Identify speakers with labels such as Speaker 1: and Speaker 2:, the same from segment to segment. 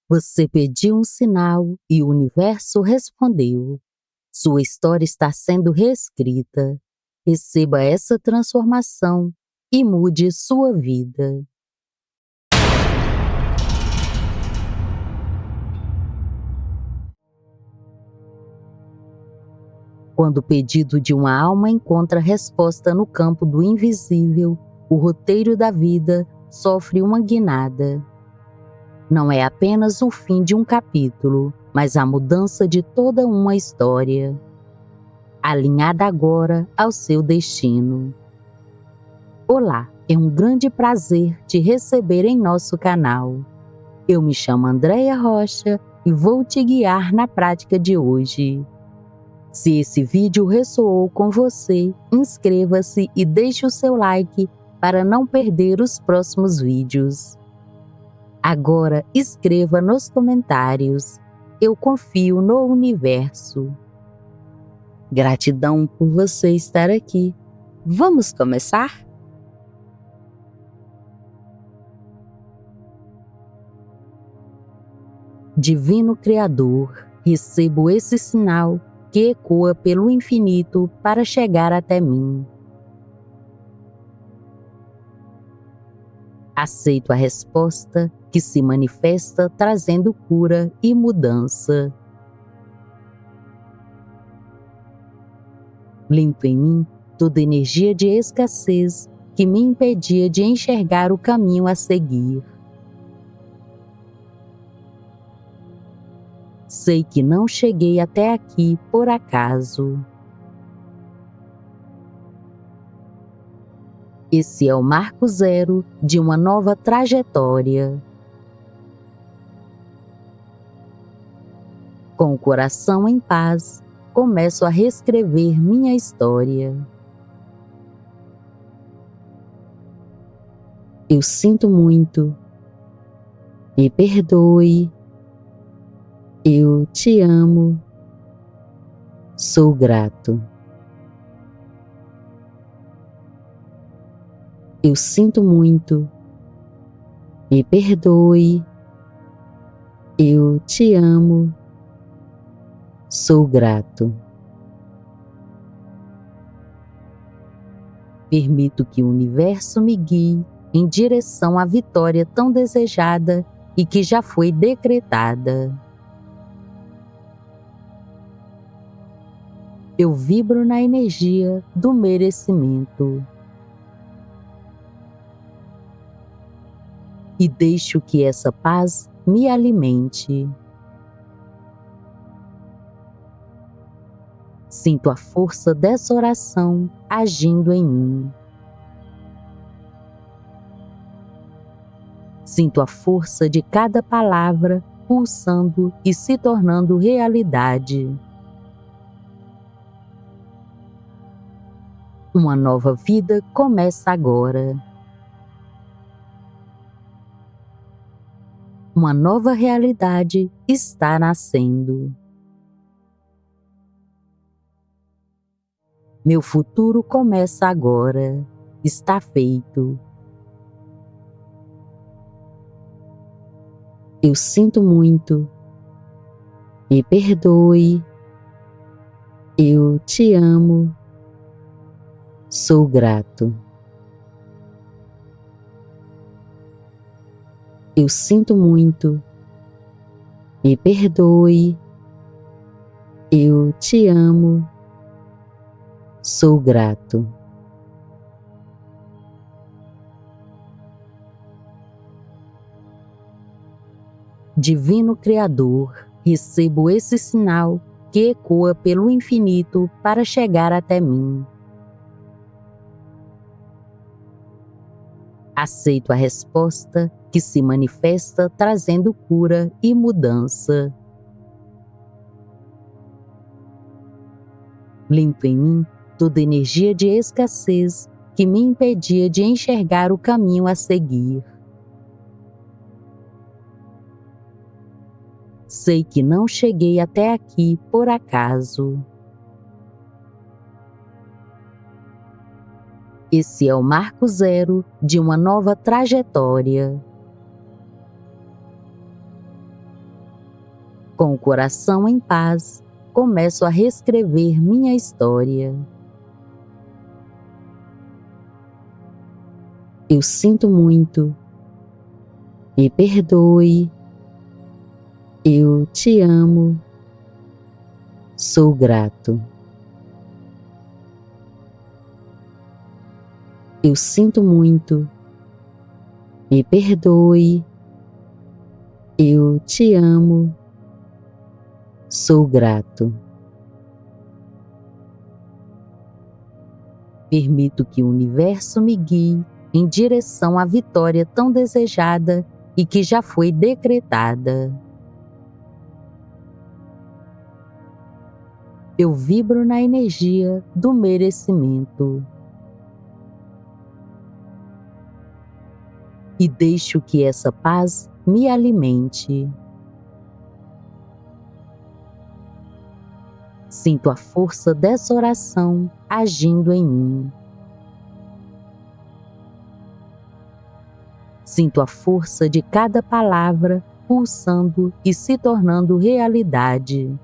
Speaker 1: Você pediu um sinal e o universo respondeu. Sua história está sendo reescrita. Receba essa transformação e mude sua vida. Quando o pedido de uma alma encontra resposta no campo do invisível, o roteiro da vida sofre uma guinada. Não é apenas o fim de um capítulo, mas a mudança de toda uma história, alinhada agora ao seu destino. Olá, é um grande prazer te receber em nosso canal. Eu me chamo Andréia Rocha e vou te guiar na prática de hoje. Se esse vídeo ressoou com você, inscreva-se e deixe o seu like para não perder os próximos vídeos. Agora escreva nos comentários: eu confio no universo. Gratidão por você estar aqui. Vamos começar? Divino Criador, recebo esse sinal que ecoa pelo infinito para chegar até mim. Aceito a resposta que se manifesta trazendo cura e mudança. Limpo em mim toda energia de escassez que me impedia de enxergar o caminho a seguir. Sei que não cheguei até aqui por acaso. Esse é o marco zero de uma nova trajetória. Com o coração em paz, começo a reescrever minha história. Eu sinto muito. Me perdoe. Eu te amo. Sou grato. Eu sinto muito. Me perdoe. Eu te amo. Sou grato. Permito que o universo me guie em direção à vitória tão desejada e que já foi decretada. Eu vibro na energia do merecimento. E deixo que essa paz me alimente. Sinto a força dessa oração agindo em mim. Sinto a força de cada palavra pulsando e se tornando realidade. Uma nova vida começa agora. Uma nova realidade está nascendo. Meu futuro começa agora. Está feito. Eu sinto muito. Me perdoe. Eu te amo. Sou grato. Eu sinto muito. Me perdoe. Eu te amo. Sou grato. Divino Criador, recebo esse sinal que ecoa pelo infinito para chegar até mim. Aceito a resposta que se manifesta trazendo cura e mudança. Limpo em mim toda energia de escassez que me impedia de enxergar o caminho a seguir. Sei que não cheguei até aqui por acaso. Esse é o marco zero de uma nova trajetória. Com o coração em paz, começo a reescrever minha história. Eu sinto muito. Me perdoe. Eu te amo. Sou grato. Eu sinto muito. Me perdoe. Eu te amo. Sou grato. Permito que o universo me guie em direção à vitória tão desejada e que já foi decretada. Eu vibro na energia do merecimento. E deixo que essa paz me alimente. Sinto a força dessa oração agindo em mim. Sinto a força de cada palavra pulsando e se tornando realidade.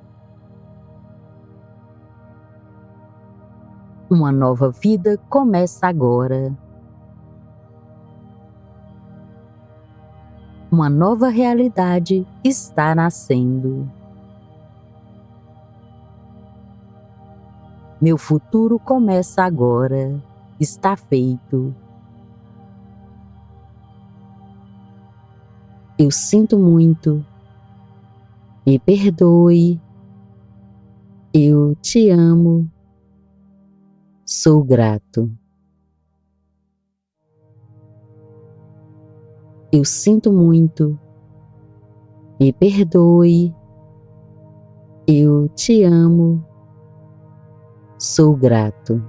Speaker 1: Uma nova vida começa agora. Uma nova realidade está nascendo. Meu futuro começa agora. Está feito. Eu sinto muito. Me perdoe. Eu te amo. Sou grato. Eu sinto muito. Me perdoe. Eu te amo. Sou grato.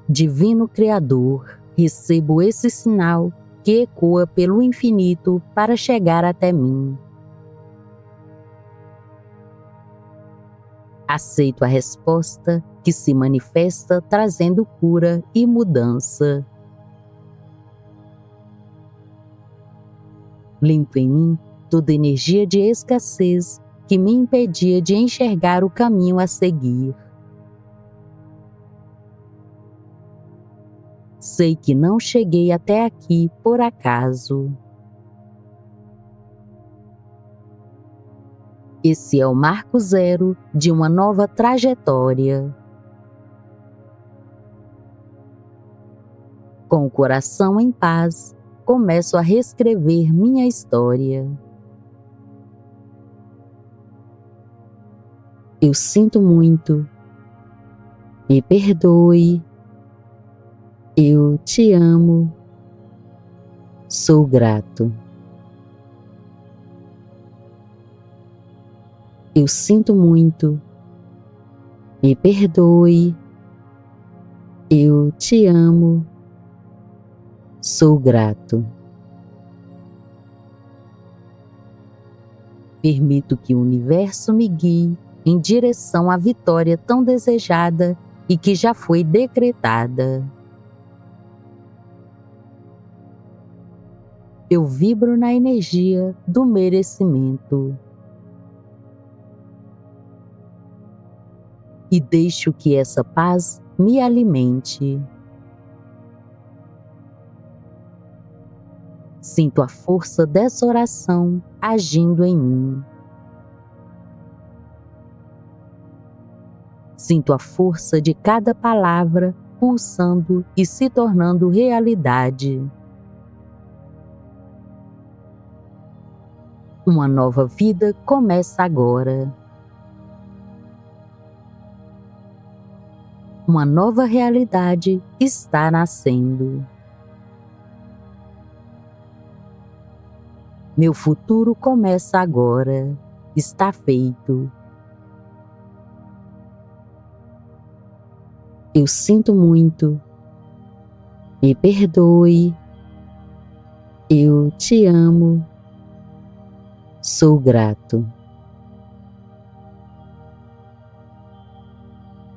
Speaker 1: Divino Criador, recebo esse sinal que ecoa pelo infinito para chegar até mim. Aceito a resposta que se manifesta trazendo cura e mudança. Limpo em mim toda energia de escassez que me impedia de enxergar o caminho a seguir. Sei que não cheguei até aqui por acaso. Esse é o marco zero de uma nova trajetória. Com o coração em paz, começo a reescrever minha história. Eu sinto muito. Me perdoe. Eu te amo. Sou grato. Eu sinto muito. Me perdoe. Eu te amo. Sou grato. Permito que o universo me guie em direção à vitória tão desejada e que já foi decretada. Eu vibro na energia do merecimento. E deixo que essa paz me alimente. Sinto a força dessa oração agindo em mim. Sinto a força de cada palavra pulsando e se tornando realidade. Uma nova vida começa agora. Uma nova realidade está nascendo. Meu futuro começa agora. Está feito. Eu sinto muito. Me perdoe. Eu te amo. Sou grato.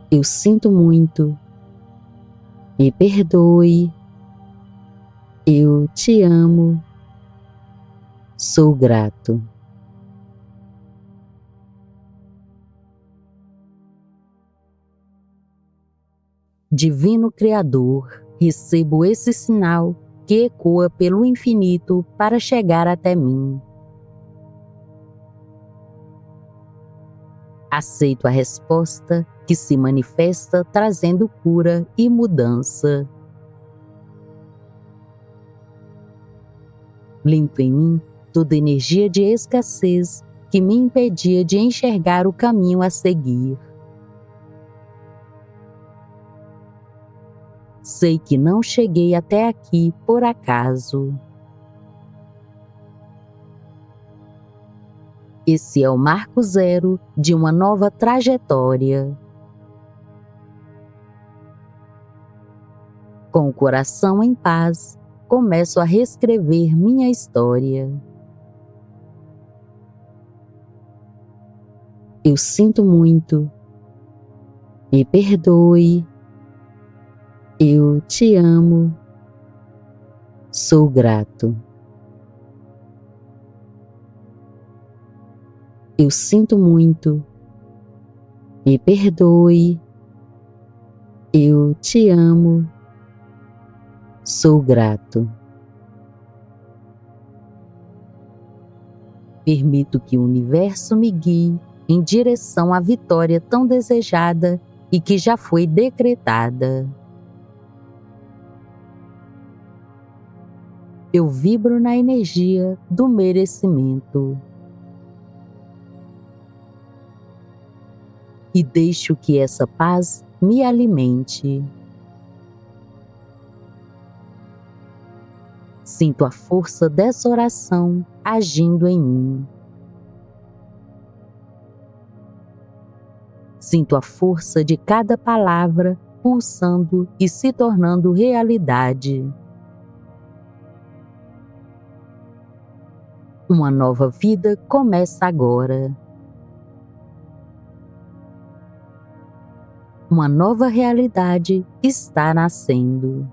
Speaker 1: Eu sinto muito. Me perdoe. Eu te amo, sou grato. Divino Criador, recebo esse sinal que ecoa pelo infinito para chegar até mim. Aceito a resposta que se manifesta trazendo cura e mudança. Limpo em mim toda energia de escassez que me impedia de enxergar o caminho a seguir. Sei que não cheguei até aqui por acaso. Esse é o marco zero de uma nova trajetória. Com o coração em paz, começo a reescrever minha história. Eu sinto muito. Me perdoe. Eu te amo. Sou grato. Eu sinto muito. Me perdoe. Eu te amo. Sou grato. Permito que o universo me guie em direção à vitória tão desejada e que já foi decretada. Eu vibro na energia do merecimento. E deixo que essa paz me alimente. Sinto a força dessa oração agindo em mim. Sinto a força de cada palavra pulsando e se tornando realidade. Uma nova vida começa agora. Uma nova realidade está nascendo.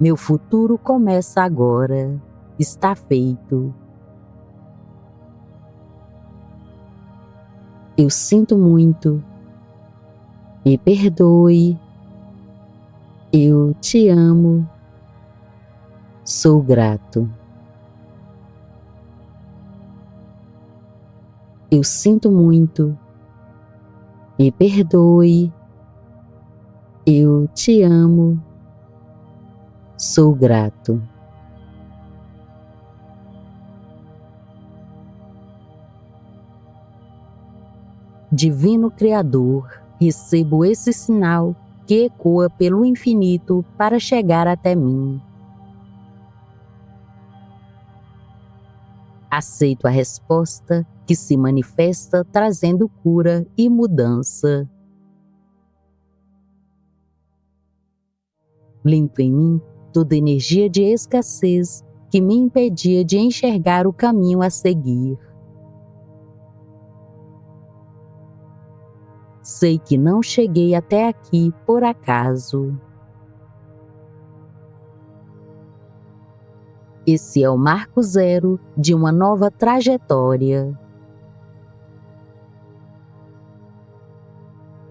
Speaker 1: Meu futuro começa agora. Está feito. Eu sinto muito. Me perdoe. Eu te amo. Sou grato. Eu sinto muito. Me perdoe. Eu te amo. Sou grato. Divino Criador, recebo esse sinal que ecoa pelo infinito para chegar até mim. Aceito a resposta que se manifesta trazendo cura e mudança. Limpo em mim toda energia de escassez que me impedia de enxergar o caminho a seguir. Sei que não cheguei até aqui por acaso. Esse é o marco zero de uma nova trajetória.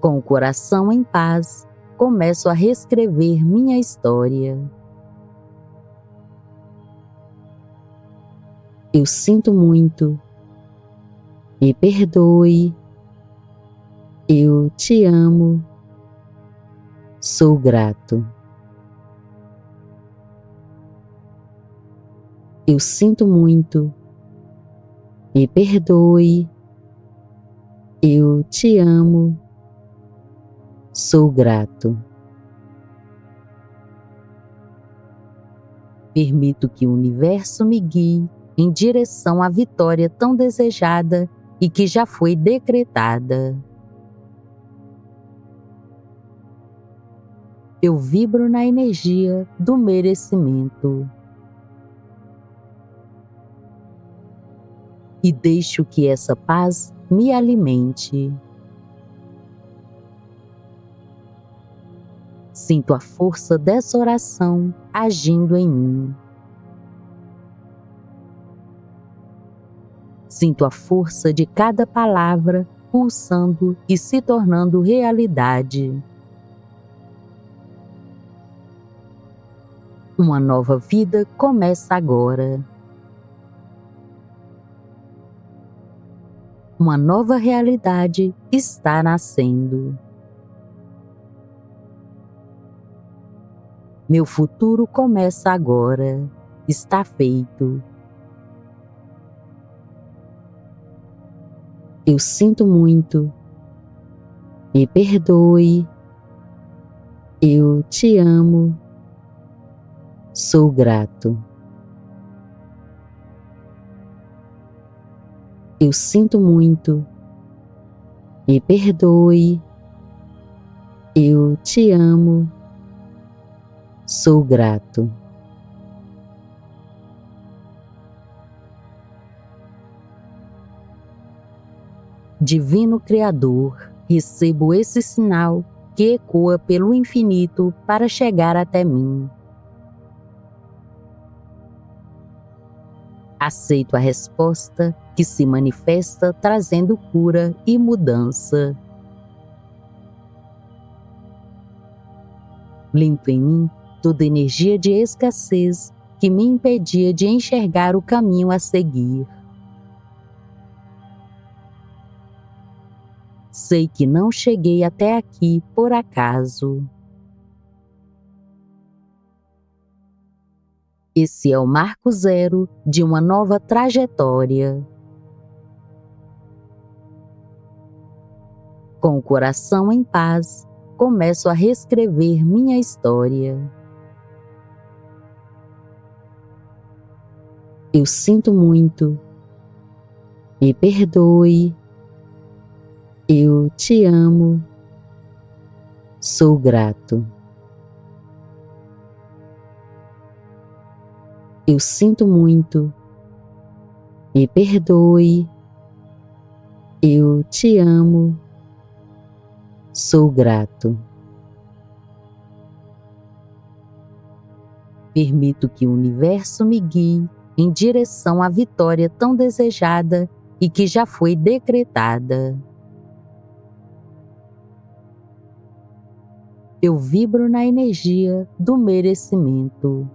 Speaker 1: Com o coração em paz, começo a reescrever minha história. Eu sinto muito. Me perdoe. Eu te amo. Sou grato. Eu sinto muito. Me perdoe. Eu te amo. Sou grato. Permito que o universo me guie em direção à vitória tão desejada e que já foi decretada. Eu vibro na energia do merecimento. E deixo que essa paz me alimente. Sinto a força dessa oração agindo em mim. Sinto a força de cada palavra pulsando e se tornando realidade. Uma nova vida começa agora. Uma nova realidade está nascendo. Meu futuro começa agora. Está feito. Eu sinto muito. Me perdoe. Eu te amo. Sou grato. Eu sinto muito. Me perdoe. Eu te amo. Sou grato. Divino Criador, recebo esse sinal que ecoa pelo infinito para chegar até mim. Aceito a resposta que se manifesta trazendo cura e mudança. Limpo em mim toda energia de escassez que me impedia de enxergar o caminho a seguir. Sei que não cheguei até aqui por acaso. Esse é o marco zero de uma nova trajetória. Com o coração em paz, começo a reescrever minha história. Eu sinto muito. Me perdoe. Eu te amo. Sou grato. Eu sinto muito. Me perdoe. Eu te amo. Sou grato. Permito que o universo me guie em direção à vitória tão desejada e que já foi decretada. Eu vibro na energia do merecimento.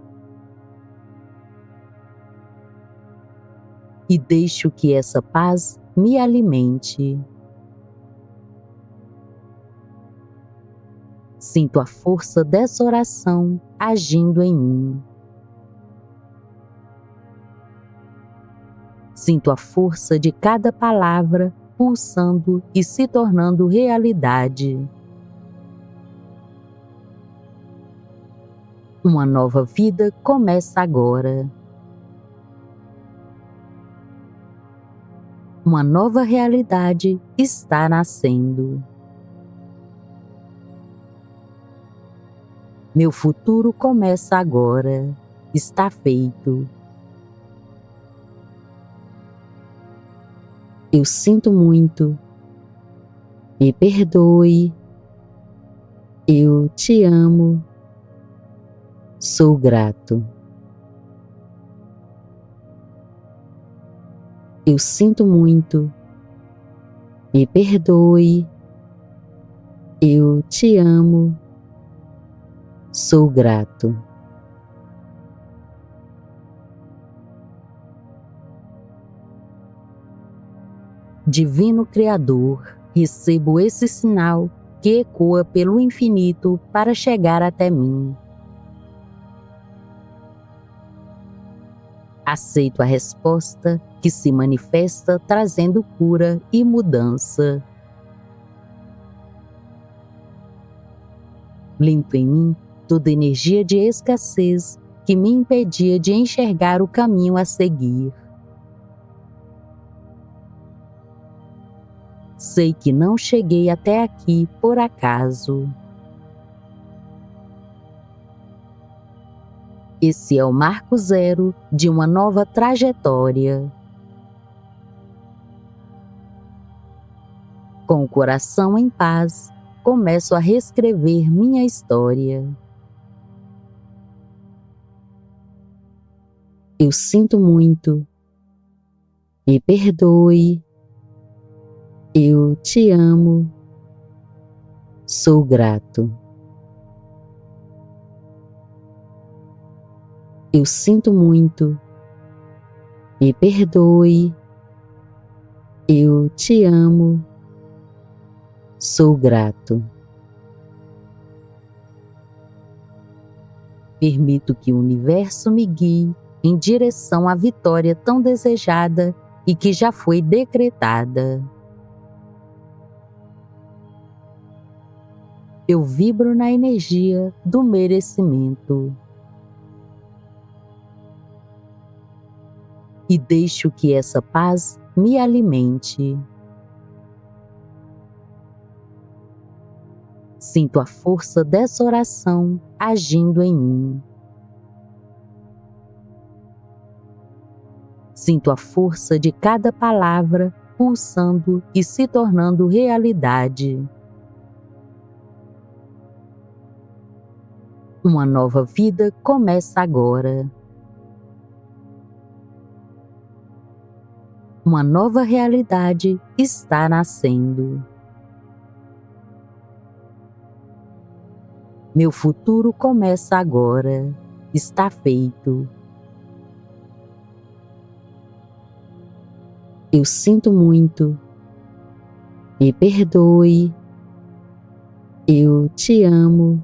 Speaker 1: E deixo que essa paz me alimente. Sinto a força dessa oração agindo em mim. Sinto a força de cada palavra pulsando e se tornando realidade. Uma nova vida começa agora. Uma nova realidade está nascendo. Meu futuro começa agora. Está feito. Eu sinto muito. Me perdoe. Eu te amo. Sou grato. Eu sinto muito. Me perdoe. Eu te amo. Sou grato. Divino Criador, recebo esse sinal que ecoa pelo infinito para chegar até mim. Aceito a resposta que se manifesta trazendo cura e mudança. Limpo em mim toda energia de escassez que me impedia de enxergar o caminho a seguir. Sei que não cheguei até aqui por acaso. Esse é o marco zero de uma nova trajetória. Com o coração em paz, começo a reescrever minha história. Eu sinto muito. Me perdoe. Eu te amo. Sou grato. Eu sinto muito. Me perdoe. Eu te amo. Sou grato. Permito que o universo me guie em direção à vitória tão desejada e que já foi decretada. Eu vibro na energia do merecimento. E deixo que essa paz me alimente. Sinto a força dessa oração agindo em mim. Sinto a força de cada palavra pulsando e se tornando realidade. Uma nova vida começa agora. Uma nova realidade está nascendo. Meu futuro começa agora. Está feito. Eu sinto muito. Me perdoe. Eu te amo.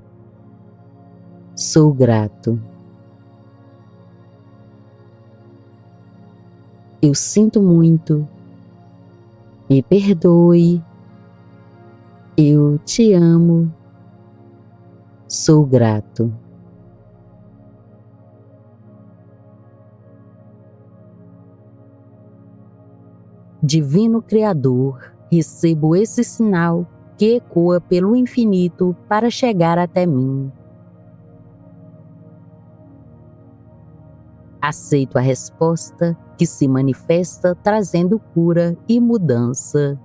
Speaker 1: Sou grato. Eu sinto muito. Me perdoe. Eu te amo. Sou grato. Divino Criador, recebo esse sinal que ecoa pelo infinito para chegar até mim. Aceito a resposta que se manifesta trazendo cura e mudança.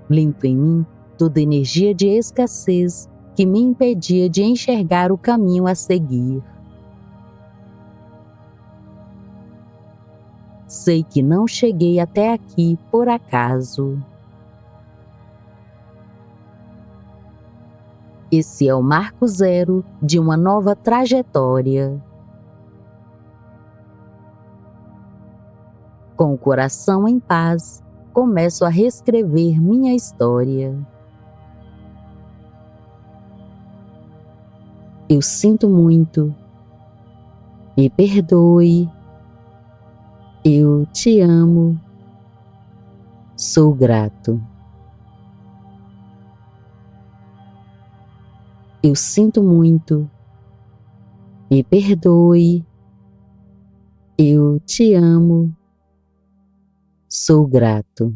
Speaker 1: Limpo em mim toda energia de escassez que me impedia de enxergar o caminho a seguir. Sei que não cheguei até aqui por acaso. Esse é o marco zero de uma nova trajetória. Com o coração em paz, começo a reescrever minha história. Eu sinto muito. Me perdoe. Eu te amo. Sou grato. Eu sinto muito. Me perdoe. Eu te amo. Sou grato.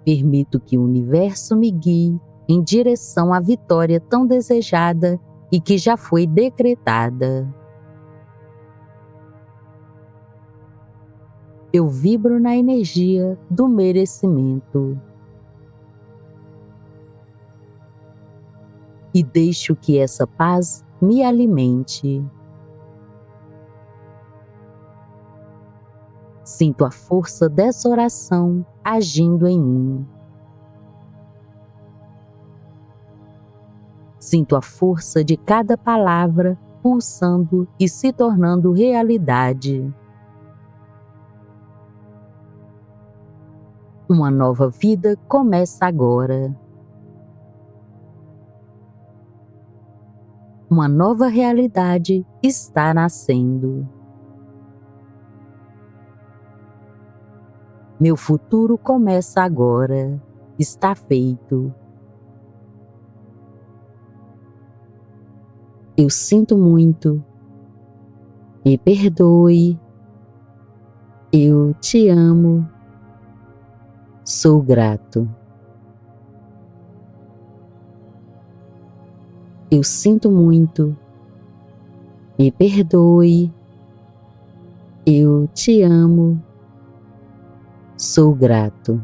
Speaker 1: Permito que o universo me guie em direção à vitória tão desejada e que já foi decretada. Eu vibro na energia do merecimento. E deixo que essa paz me alimente. Sinto a força dessa oração agindo em mim. Sinto a força de cada palavra pulsando e se tornando realidade. Uma nova vida começa agora. Uma nova realidade está nascendo. Meu futuro começa agora. Está feito. Eu sinto muito. Me perdoe. Eu te amo. Sou grato. Eu sinto muito. Me perdoe. Eu te amo. Sou grato.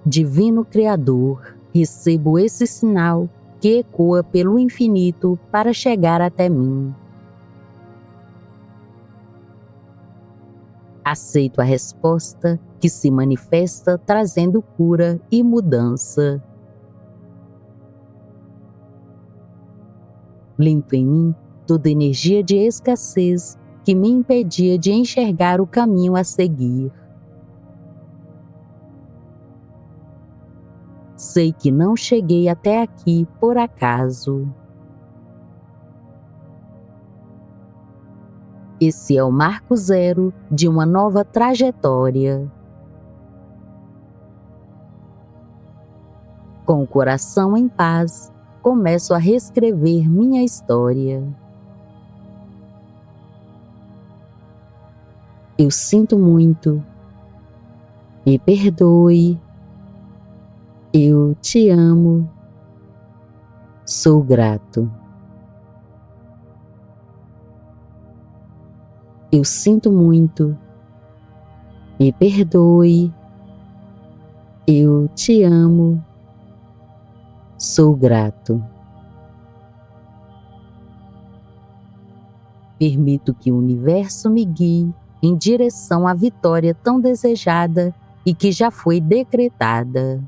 Speaker 1: Divino Criador, recebo esse sinal que ecoa pelo infinito para chegar até mim. Aceito a resposta que se manifesta trazendo cura e mudança. Limpo em mim toda energia de escassez que me impedia de enxergar o caminho a seguir. Sei que não cheguei até aqui por acaso. Esse é o marco zero de uma nova trajetória. Com o coração em paz, começo a reescrever minha história. Eu sinto muito. Me perdoe. Eu te amo. Sou grato. Eu sinto muito. Me perdoe. Eu te amo. Sou grato. Permito que o universo me guie em direção à vitória tão desejada e que já foi decretada.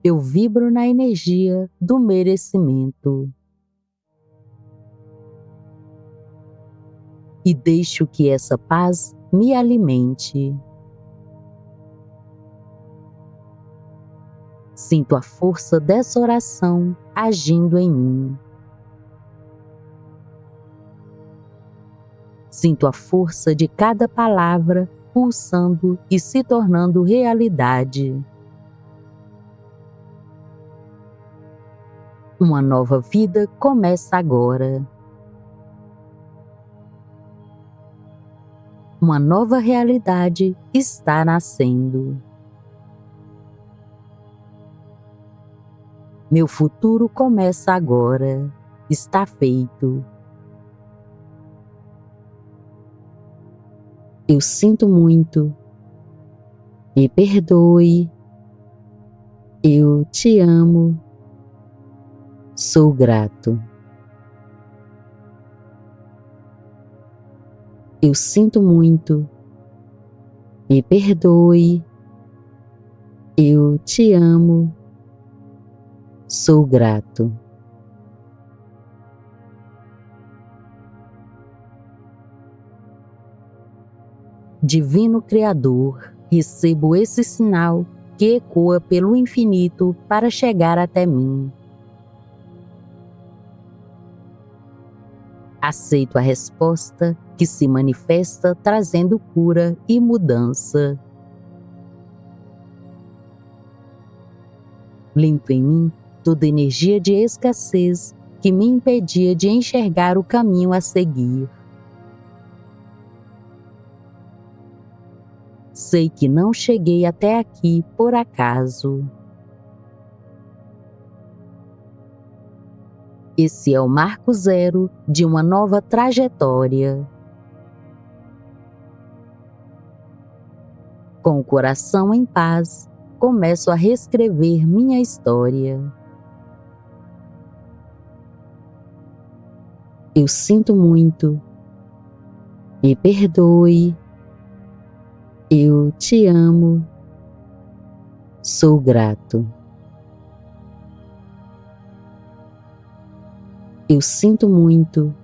Speaker 1: Eu vibro na energia do merecimento. E deixo que essa paz me alimente. Sinto a força dessa oração agindo em mim. Sinto a força de cada palavra pulsando e se tornando realidade. Uma nova vida começa agora. Uma nova realidade está nascendo. Meu futuro começa agora. Está feito. Eu sinto muito. Me perdoe. Eu te amo. Sou grato. Eu sinto muito. Me perdoe. Eu te amo. Sou grato. Divino Criador, recebo esse sinal que ecoa pelo infinito para chegar até mim. Aceito a resposta que se manifesta trazendo cura e mudança. Limpo em mim toda energia de escassez que me impedia de enxergar o caminho a seguir. Sei que não cheguei até aqui por acaso. Esse é o marco zero de uma nova trajetória. Com o coração em paz, começo a reescrever minha história. Eu sinto muito. Me perdoe. Eu te amo. Sou grato. Eu sinto muito.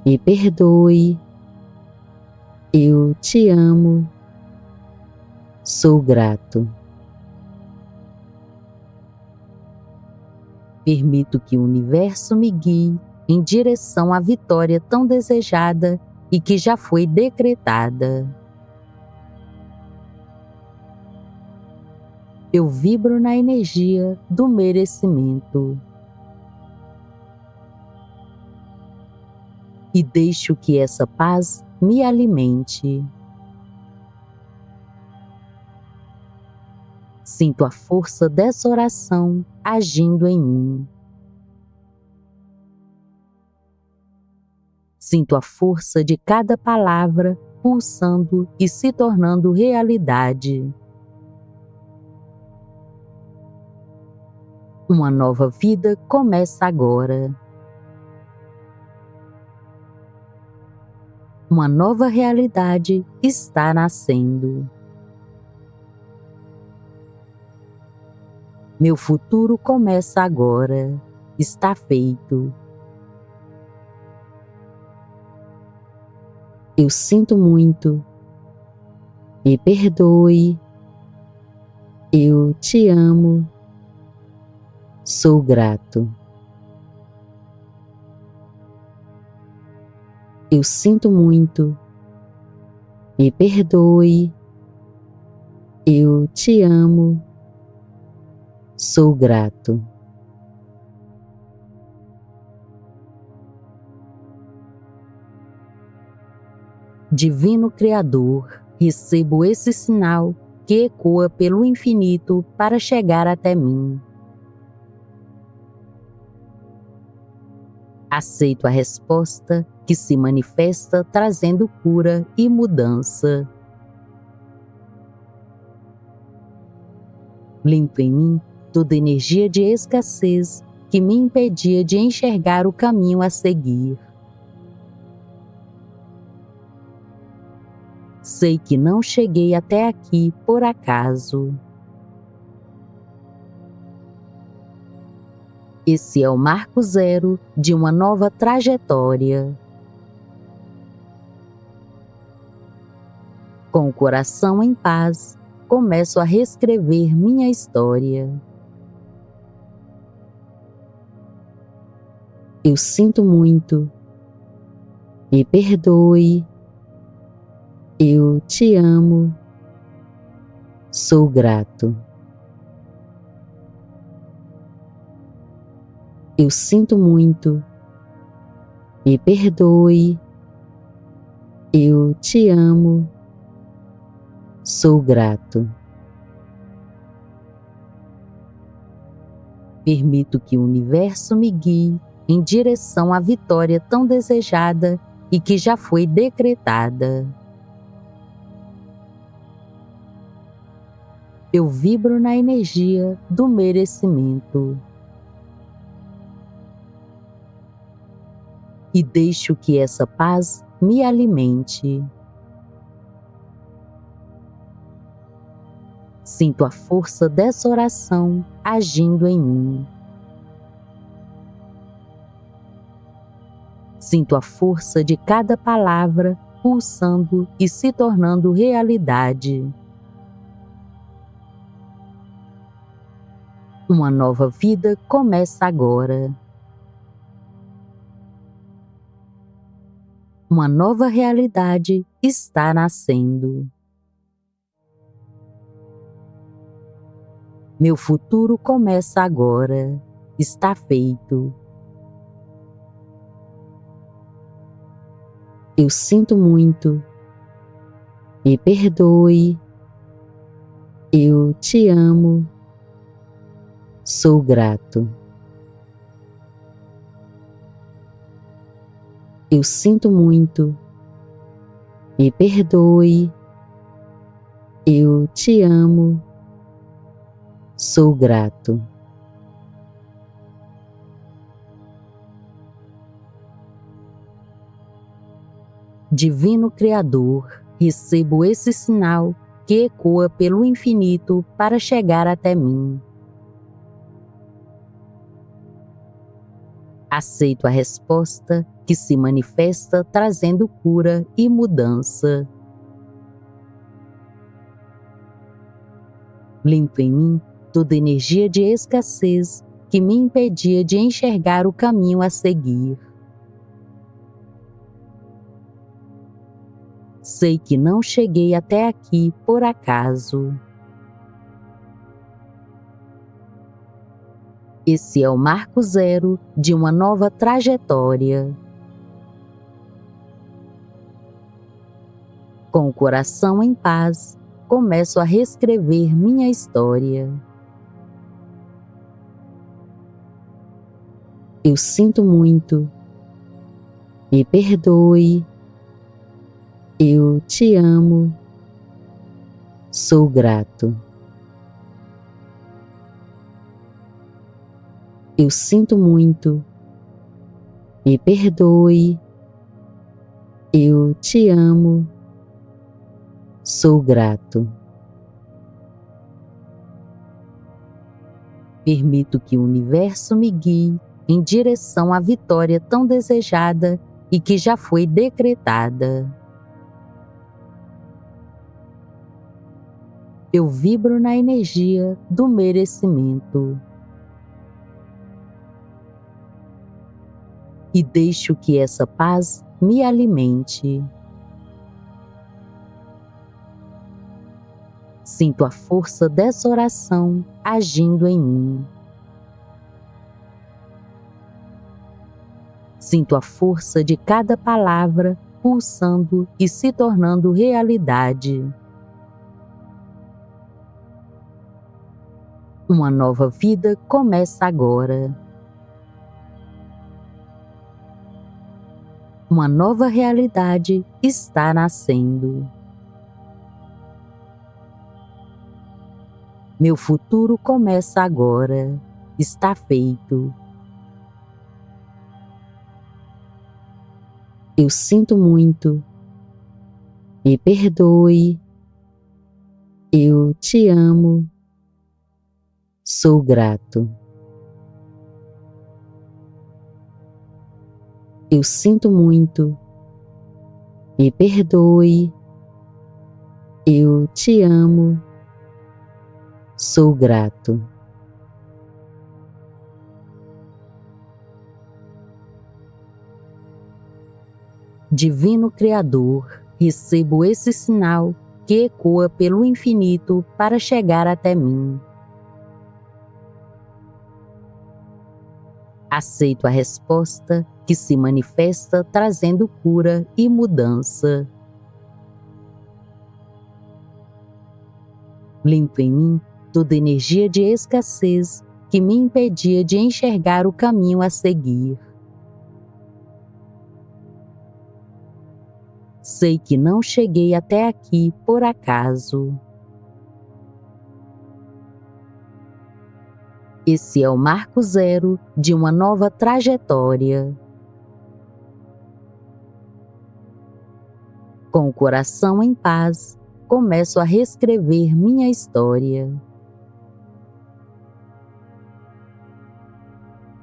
Speaker 1: Me perdoe. Eu te amo. Sou grato. Permito que o universo me guie em direção à vitória tão desejada e que já foi decretada. Eu vibro na energia do merecimento. E deixo que essa paz me alimente. Sinto a força dessa oração agindo em mim. Sinto a força de cada palavra pulsando e se tornando realidade. Uma nova vida começa agora. Uma nova realidade está nascendo. Meu futuro começa agora. Está feito. Eu sinto muito. Me perdoe. Eu te amo. Sou grato. Eu sinto muito. Me perdoe. Eu te amo. Sou grato. Divino Criador, recebo esse sinal que ecoa pelo infinito para chegar até mim. Aceito a resposta que se manifesta trazendo cura e mudança. Limpo em mim toda energia de escassez que me impedia de enxergar o caminho a seguir. Sei que não cheguei até aqui por acaso. Esse é o marco zero de uma nova trajetória. Com o coração em paz, começo a reescrever minha história. Eu sinto muito. Me perdoe. Eu te amo. Sou grato. Eu sinto muito. Me perdoe. Eu te amo. Sou grato. Permito que o universo me guie em direção à vitória tão desejada e que já foi decretada. Eu vibro na energia do merecimento. E deixo que essa paz me alimente. Sinto a força dessa oração agindo em mim. Sinto a força de cada palavra pulsando e se tornando realidade. Uma nova vida começa agora. Uma nova realidade está nascendo. Meu futuro começa agora. Está feito. Eu sinto muito. Me perdoe. Eu te amo. Sou grato. Eu sinto muito. Me perdoe. Eu te amo. Sou grato. Divino Criador, recebo esse sinal que ecoa pelo infinito para chegar até mim. Aceito a resposta que se manifesta trazendo cura e mudança. Limpo em mim toda energia de escassez que me impedia de enxergar o caminho a seguir. Sei que não cheguei até aqui por acaso. Esse é o marco zero de uma nova trajetória. Com o coração em paz, começo a reescrever minha história. Eu sinto muito. Me perdoe. Eu te amo. Sou grato. Eu sinto muito. Me perdoe. Eu te amo. Sou grato. Permito que o universo me guie em direção à vitória tão desejada e que já foi decretada. Eu vibro na energia do merecimento. E deixo que essa paz me alimente. Sinto a força dessa oração agindo em mim. Sinto a força de cada palavra pulsando e se tornando realidade. Uma nova vida começa agora. Uma nova realidade está nascendo. Meu futuro começa agora. Está feito. Eu sinto muito. Me perdoe. Eu te amo. Sou grato. Eu sinto muito. Me perdoe. Eu te amo. Sou grato. Divino Criador, recebo esse sinal que ecoa pelo infinito para chegar até mim. Aceito a resposta que se manifesta trazendo cura e mudança. Limpo em mim toda energia de escassez que me impedia de enxergar o caminho a seguir. Sei que não cheguei até aqui por acaso. Esse é o marco zero de uma nova trajetória. Com o coração em paz, começo a reescrever minha história.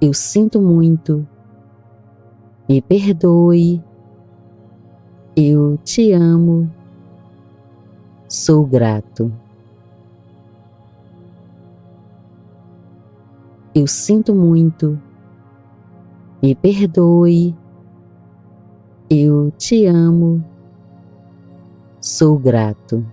Speaker 1: Eu sinto muito. Me perdoe. Eu te amo. Sou grato. Eu sinto muito. Me perdoe. Eu te amo. Sou grato.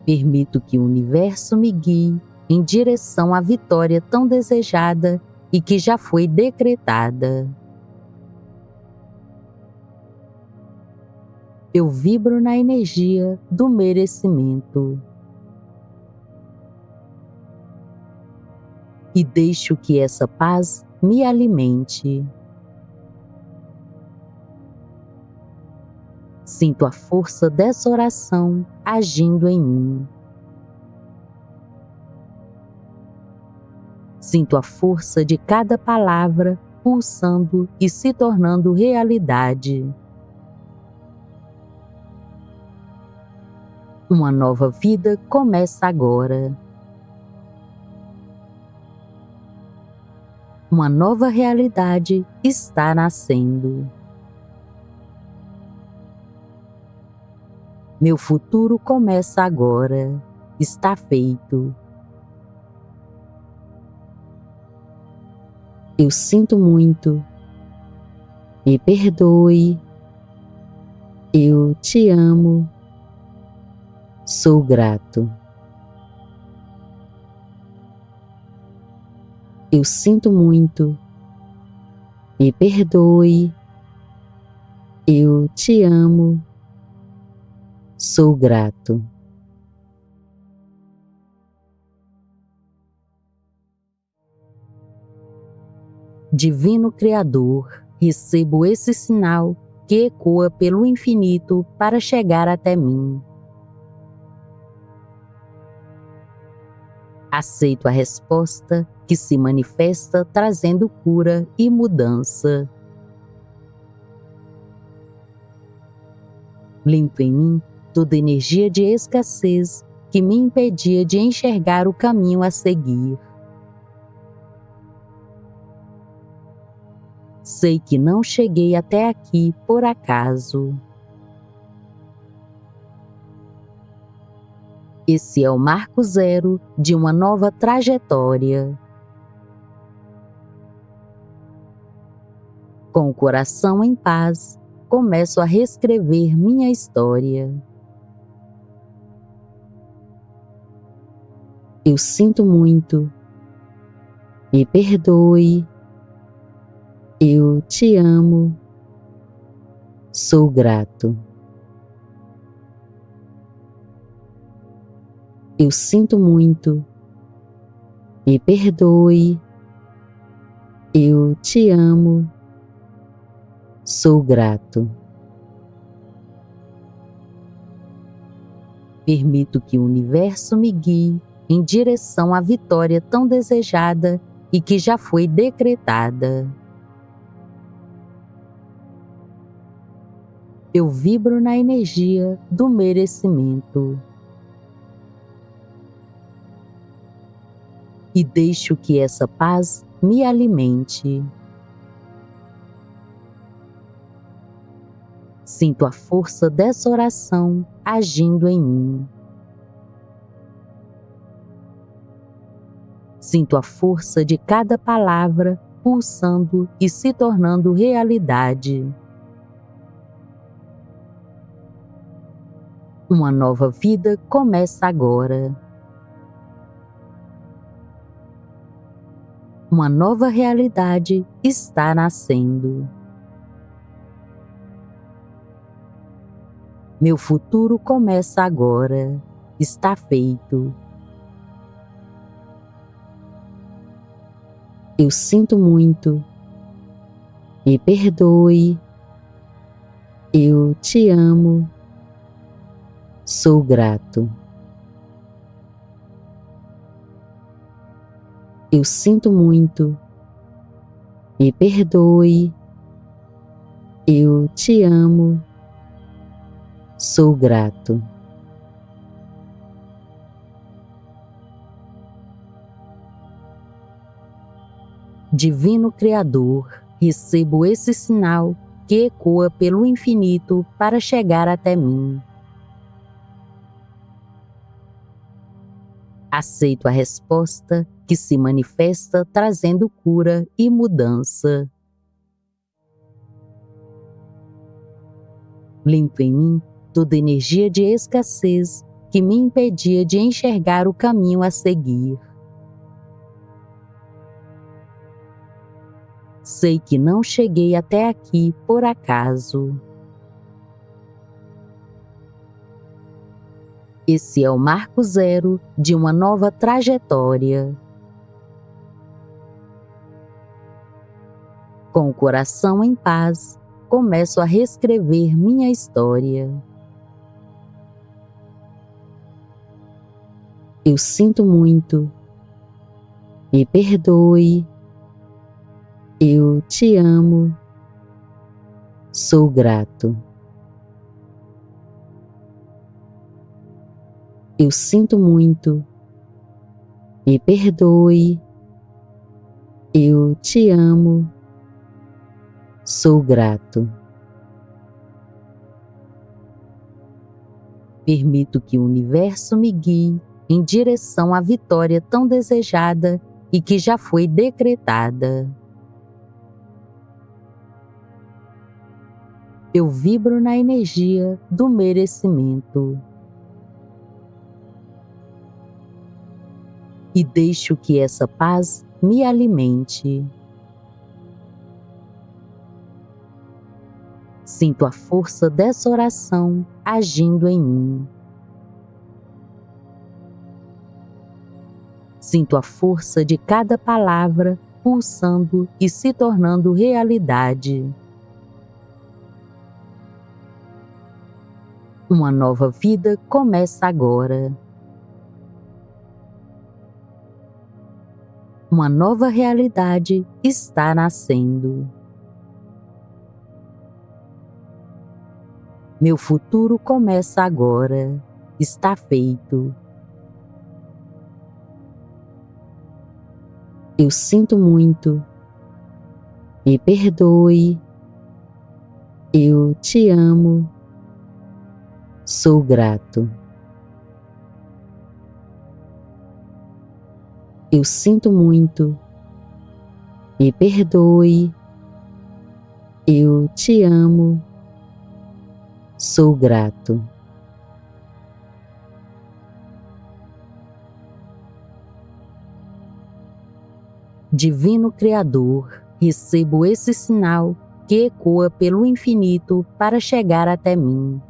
Speaker 1: Permito que o universo me guie em direção à vitória tão desejada e que já foi decretada. Eu vibro na energia do merecimento. E deixo que essa paz me alimente. Sinto a força dessa oração agindo em mim. Sinto a força de cada palavra pulsando e se tornando realidade. Uma nova vida começa agora. Uma nova realidade está nascendo. Meu futuro começa agora. Está feito. Eu sinto muito. Me perdoe. Eu te amo. Sou grato. Eu sinto muito. Me perdoe. Eu te amo. Sou grato. Divino Criador, recebo esse sinal que ecoa pelo infinito para chegar até mim. Aceito a resposta que se manifesta trazendo cura e mudança. Limpo em mim toda energia de escassez que me impedia de enxergar o caminho a seguir. Sei que não cheguei até aqui por acaso. Esse é o marco zero de uma nova trajetória. Com o coração em paz, começo a reescrever minha história. Eu sinto muito. Me perdoe. Eu te amo. Sou grato. Eu sinto muito. Me perdoe. Eu te amo. Sou grato. Permito que o universo me guie em direção à vitória tão desejada e que já foi decretada. Eu vibro na energia do merecimento. E deixo que essa paz me alimente. Sinto a força dessa oração agindo em mim. Sinto a força de cada palavra pulsando e se tornando realidade. Uma nova vida começa agora. Uma nova realidade está nascendo. Meu futuro começa agora. Está feito. Eu sinto muito. Me perdoe. Eu te amo. Sou grato. Eu sinto muito. Me perdoe. Eu te amo. Sou grato. Divino Criador, recebo esse sinal que ecoa pelo infinito para chegar até mim. Aceito a resposta que se manifesta trazendo cura e mudança. Limpo em mim toda energia de escassez que me impedia de enxergar o caminho a seguir. Sei que não cheguei até aqui por acaso. Esse é o marco zero de uma nova trajetória. Com o coração em paz, começo a reescrever minha história. Eu sinto muito. Me perdoe. Eu te amo. Sou grato. Eu sinto muito. Me perdoe. Eu te amo. Sou grato. Permito que o universo me guie em direção à vitória tão desejada e que já foi decretada. Eu vibro na energia do merecimento. E deixo que essa paz me alimente. Sinto a força dessa oração agindo em mim. Sinto a força de cada palavra pulsando e se tornando realidade. Uma nova vida começa agora. Uma nova realidade está nascendo. Meu futuro começa agora. Está feito. Eu sinto muito. Me perdoe. Eu te amo. Sou grato. Eu sinto muito. Me perdoe. Eu te amo. Sou grato. Divino Criador, recebo esse sinal que ecoa pelo infinito para chegar até mim.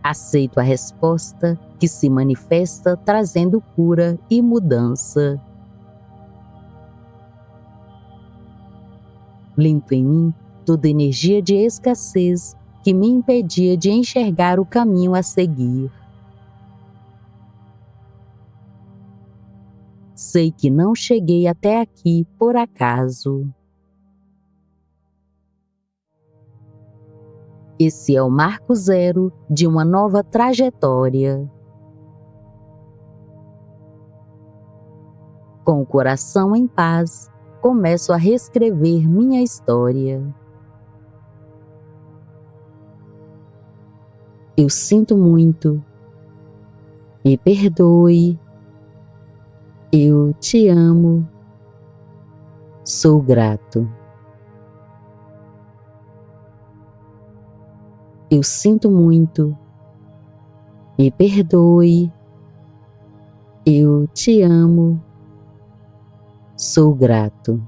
Speaker 1: Aceito a resposta que se manifesta trazendo cura e mudança. Limpo em mim toda energia de escassez que me impedia de enxergar o caminho a seguir. Sei que não cheguei até aqui por acaso. Esse é o marco zero de uma nova trajetória. Com o coração em paz, começo a reescrever minha história. Eu sinto muito. Me perdoe. Eu te amo. Sou grato. Eu sinto muito. Me perdoe. Eu te amo. Sou grato.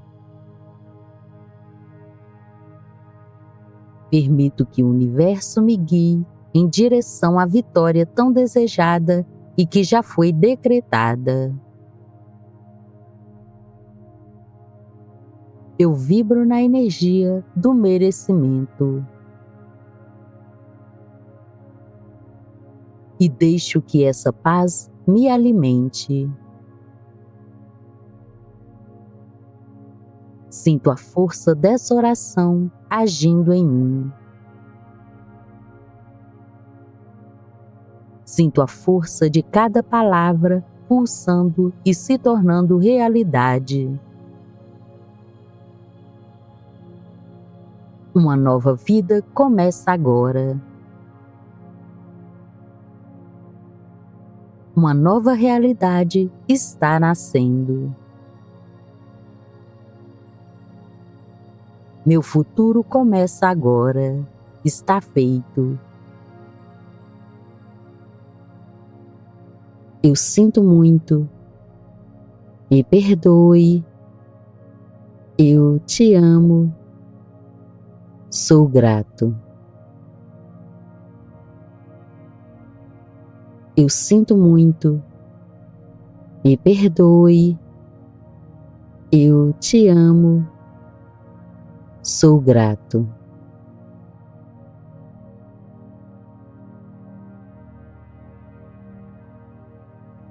Speaker 1: Permito que o universo me guie em direção à vitória tão desejada e que já foi decretada. Eu vibro na energia do merecimento. E deixo que essa paz me alimente. Sinto a força dessa oração agindo em mim. Sinto a força de cada palavra pulsando e se tornando realidade. Uma nova vida começa agora. Uma nova realidade está nascendo. Meu futuro começa agora. Está feito. Eu sinto muito. Me perdoe. Eu te amo. Sou grato. Eu sinto muito. Me perdoe. Eu te amo. Sou grato.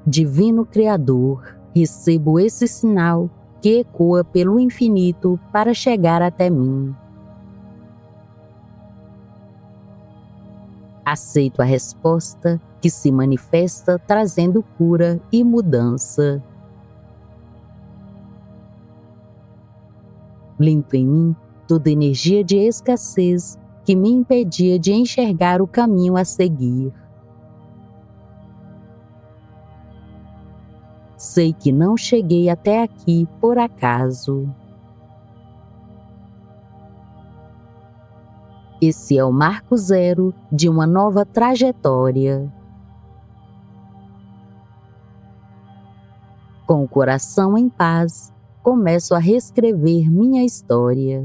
Speaker 1: Divino Criador, recebo esse sinal que ecoa pelo infinito para chegar até mim. Aceito a resposta que se manifesta trazendo cura e mudança. Limpo em mim toda energia de escassez que me impedia de enxergar o caminho a seguir. Sei que não cheguei até aqui por acaso. Esse é o marco zero de uma nova trajetória. Com o coração em paz, começo a reescrever minha história.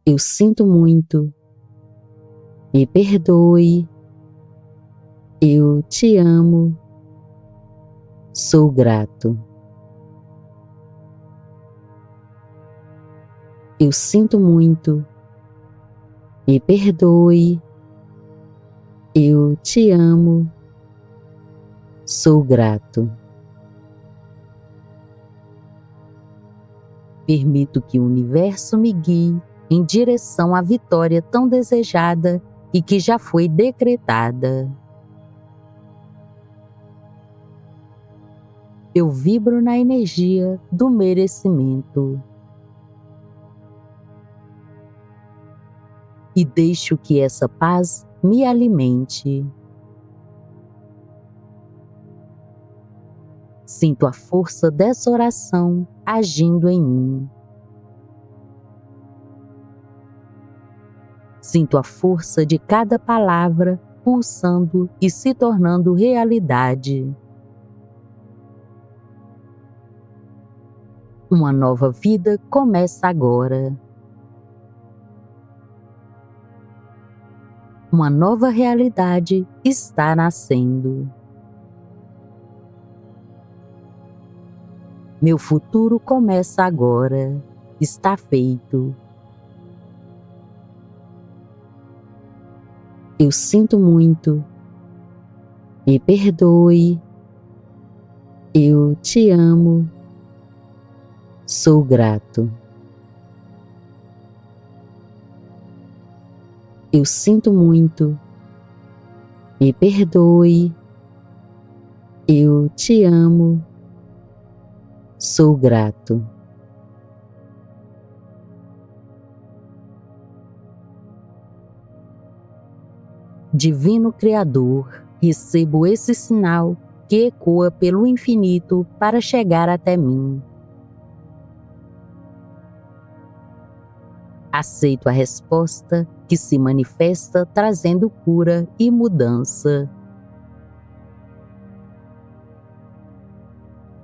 Speaker 1: Eu sinto muito. Me perdoe. Eu te amo. Sou grato. Eu sinto muito. Me perdoe. Eu te amo. Sou grato. Permito que o universo me guie em direção à vitória tão desejada e que já foi decretada. Eu vibro na energia do merecimento. E deixo que essa paz me alimente. Sinto a força dessa oração agindo em mim. Sinto a força de cada palavra pulsando e se tornando realidade. Uma nova vida começa agora. Uma nova realidade está nascendo. Meu futuro começa agora. Está feito. Eu sinto muito. Me perdoe. Eu te amo. Sou grato. Eu sinto muito. Me perdoe. Eu te amo. Sou grato. Divino Criador, recebo esse sinal que ecoa pelo infinito para chegar até mim. Aceito a resposta que se manifesta trazendo cura e mudança.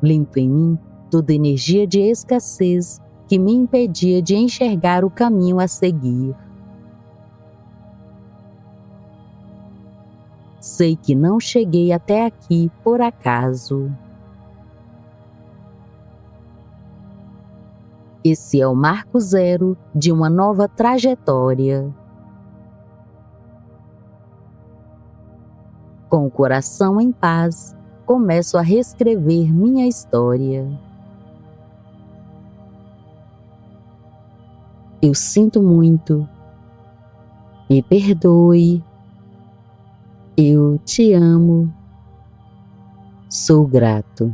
Speaker 1: Limpo em mim toda energia de escassez que me impedia de enxergar o caminho a seguir. Sei que não cheguei até aqui por acaso. Esse é o marco zero de uma nova trajetória. Com o coração em paz, começo a reescrever minha história. Eu sinto muito. Me perdoe. Eu te amo. Sou grato.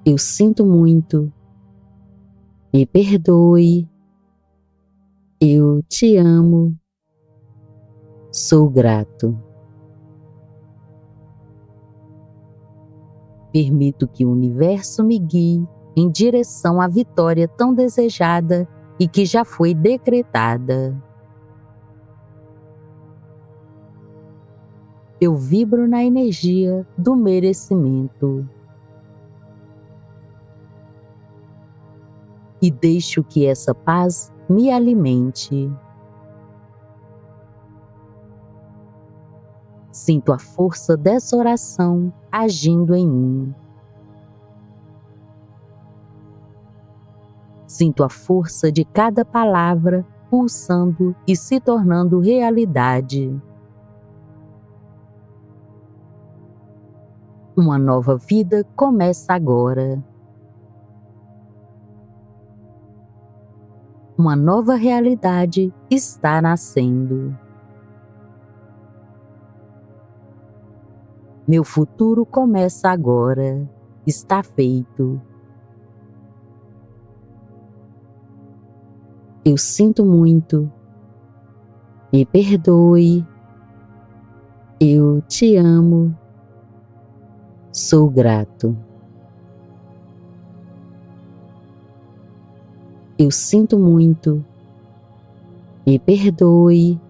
Speaker 1: Eu sinto muito. Me perdoe. Eu te amo. Sou grato. Permito que o universo me guie em direção à vitória tão desejada e que já foi decretada. Eu vibro na energia do merecimento. E deixo que essa paz me alimente. Sinto a força dessa oração agindo em mim. Sinto a força de cada palavra pulsando e se tornando realidade. Uma nova vida começa agora. Uma nova realidade está nascendo. Meu futuro começa agora. Está feito. Eu sinto muito. Me perdoe. Eu te amo. Sou grato. Eu sinto muito. Me perdoe.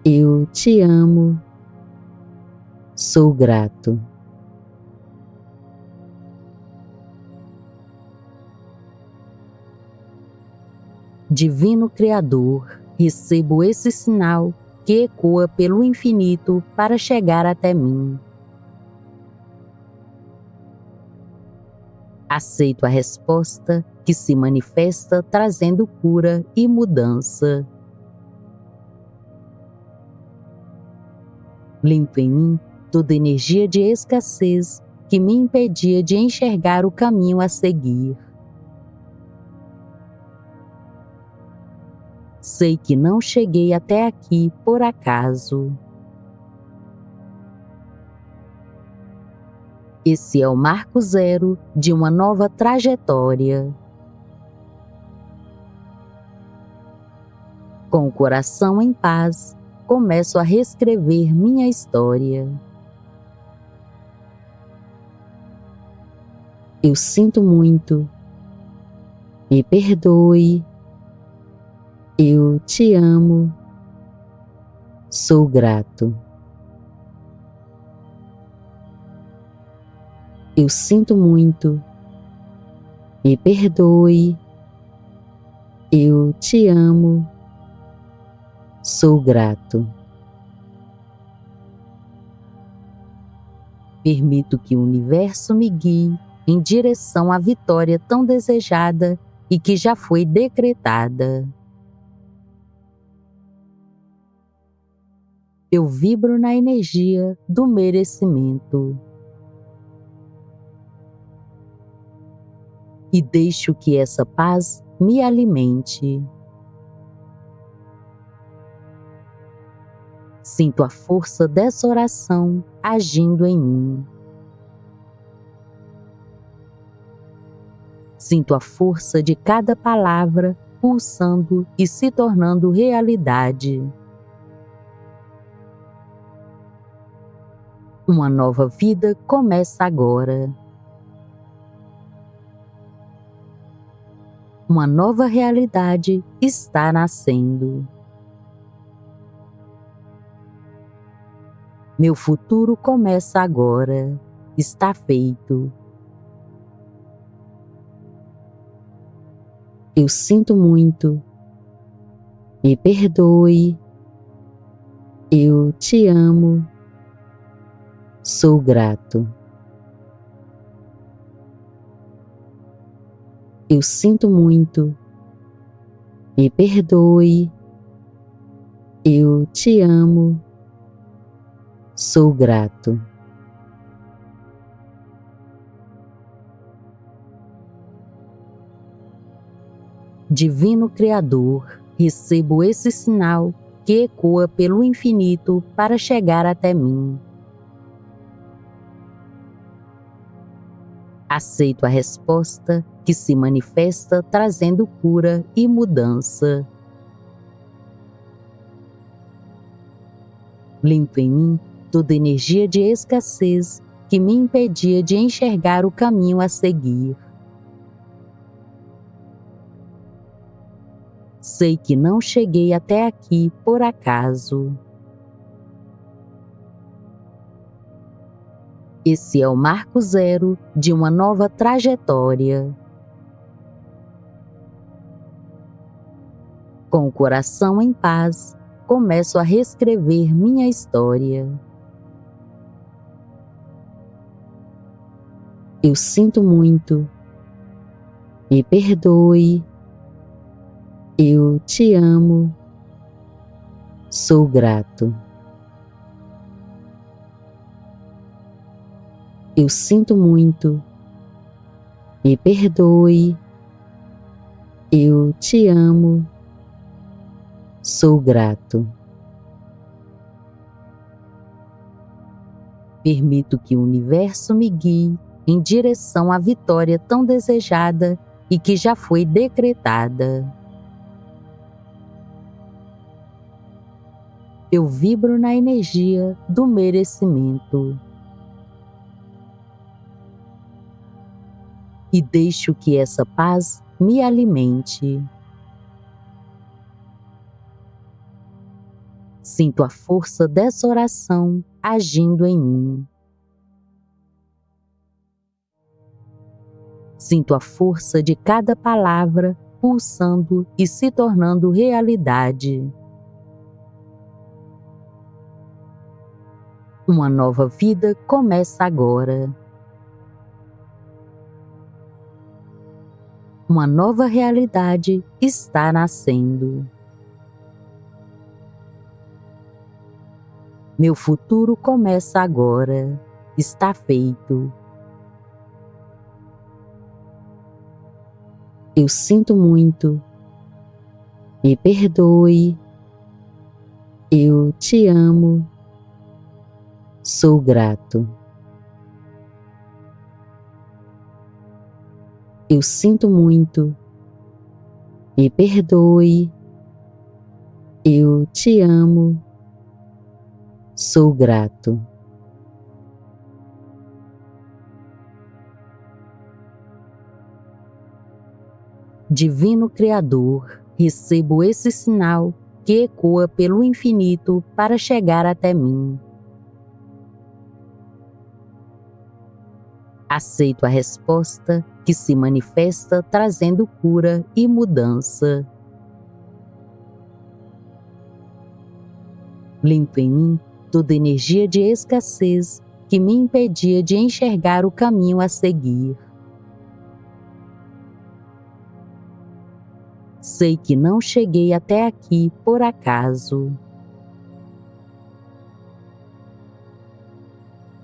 Speaker 1: Eu te amo. Sou grato. Divino Criador, recebo esse sinal que ecoa pelo infinito para chegar até mim. Aceito a resposta que se manifesta trazendo cura e mudança. Limpo em mim toda energia de escassez que me impedia de enxergar o caminho a seguir. Sei que não cheguei até aqui por acaso. Esse é o marco zero de uma nova trajetória. Com o coração em paz, começo a reescrever minha história. Eu sinto muito. Me perdoe. Eu te amo. Sou grato. Eu sinto muito. Me perdoe. Eu te amo. Sou grato. Permito que o universo me guie em direção à vitória tão desejada e que já foi decretada. Eu vibro na energia do merecimento. E deixo que essa paz me alimente. Sinto a força dessa oração agindo em mim. Sinto a força de cada palavra pulsando e se tornando realidade. Uma nova vida começa agora. Uma nova realidade está nascendo. Meu futuro começa agora. Está feito. Eu sinto muito. Me perdoe. Eu te amo. Sou grato. Eu sinto muito. Me perdoe. Eu te amo. Sou grato. Divino Criador, recebo esse sinal que ecoa pelo infinito para chegar até mim. Aceito a resposta que se manifesta trazendo cura e mudança. Limpo em mim toda energia de escassez que me impedia de enxergar o caminho a seguir. Sei que não cheguei até aqui por acaso. Esse é o marco zero de uma nova trajetória. Com o coração em paz, começo a reescrever minha história. Eu sinto muito. Me perdoe. Eu te amo. Sou grato. Eu sinto muito. Me perdoe. Eu te amo. Sou grato. Permito que o universo me guie em direção à vitória tão desejada e que já foi decretada. Eu vibro na energia do merecimento. E deixo que essa paz me alimente. Sinto a força dessa oração agindo em mim. Sinto a força de cada palavra pulsando e se tornando realidade. Uma nova vida começa agora. Uma nova realidade está nascendo. Meu futuro começa agora. Está feito. Eu sinto muito. Me perdoe. Eu te amo. Sou grato. Eu sinto muito. Me perdoe. Eu te amo. Sou grato. Divino Criador, recebo esse sinal que ecoa pelo infinito para chegar até mim. Aceito a resposta que se manifesta trazendo cura e mudança. Limpo em mim toda energia de escassez que me impedia de enxergar o caminho a seguir. Sei que não cheguei até aqui por acaso.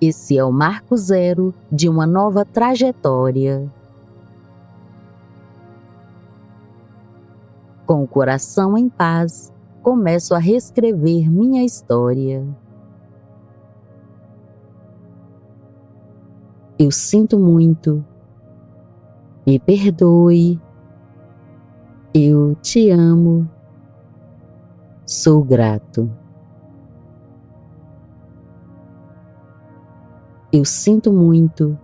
Speaker 1: Esse é o marco zero de uma nova trajetória. Com o coração em paz, começo a reescrever minha história. Eu sinto muito. Me perdoe. Eu te amo. Sou grato. Eu sinto muito.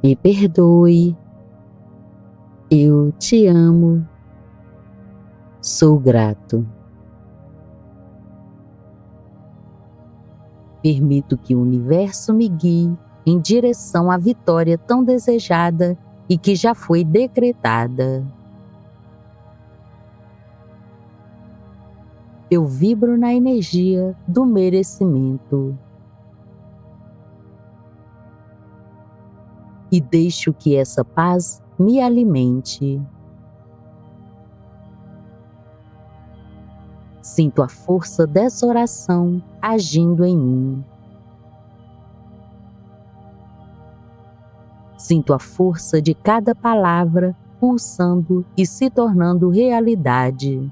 Speaker 1: Me perdoe. Eu te amo. Sou grato. Permito que o universo me guie em direção à vitória tão desejada e que já foi decretada. Eu vibro na energia do merecimento. E deixo que essa paz me alimente. Sinto a força dessa oração agindo em mim. Sinto a força de cada palavra pulsando e se tornando realidade.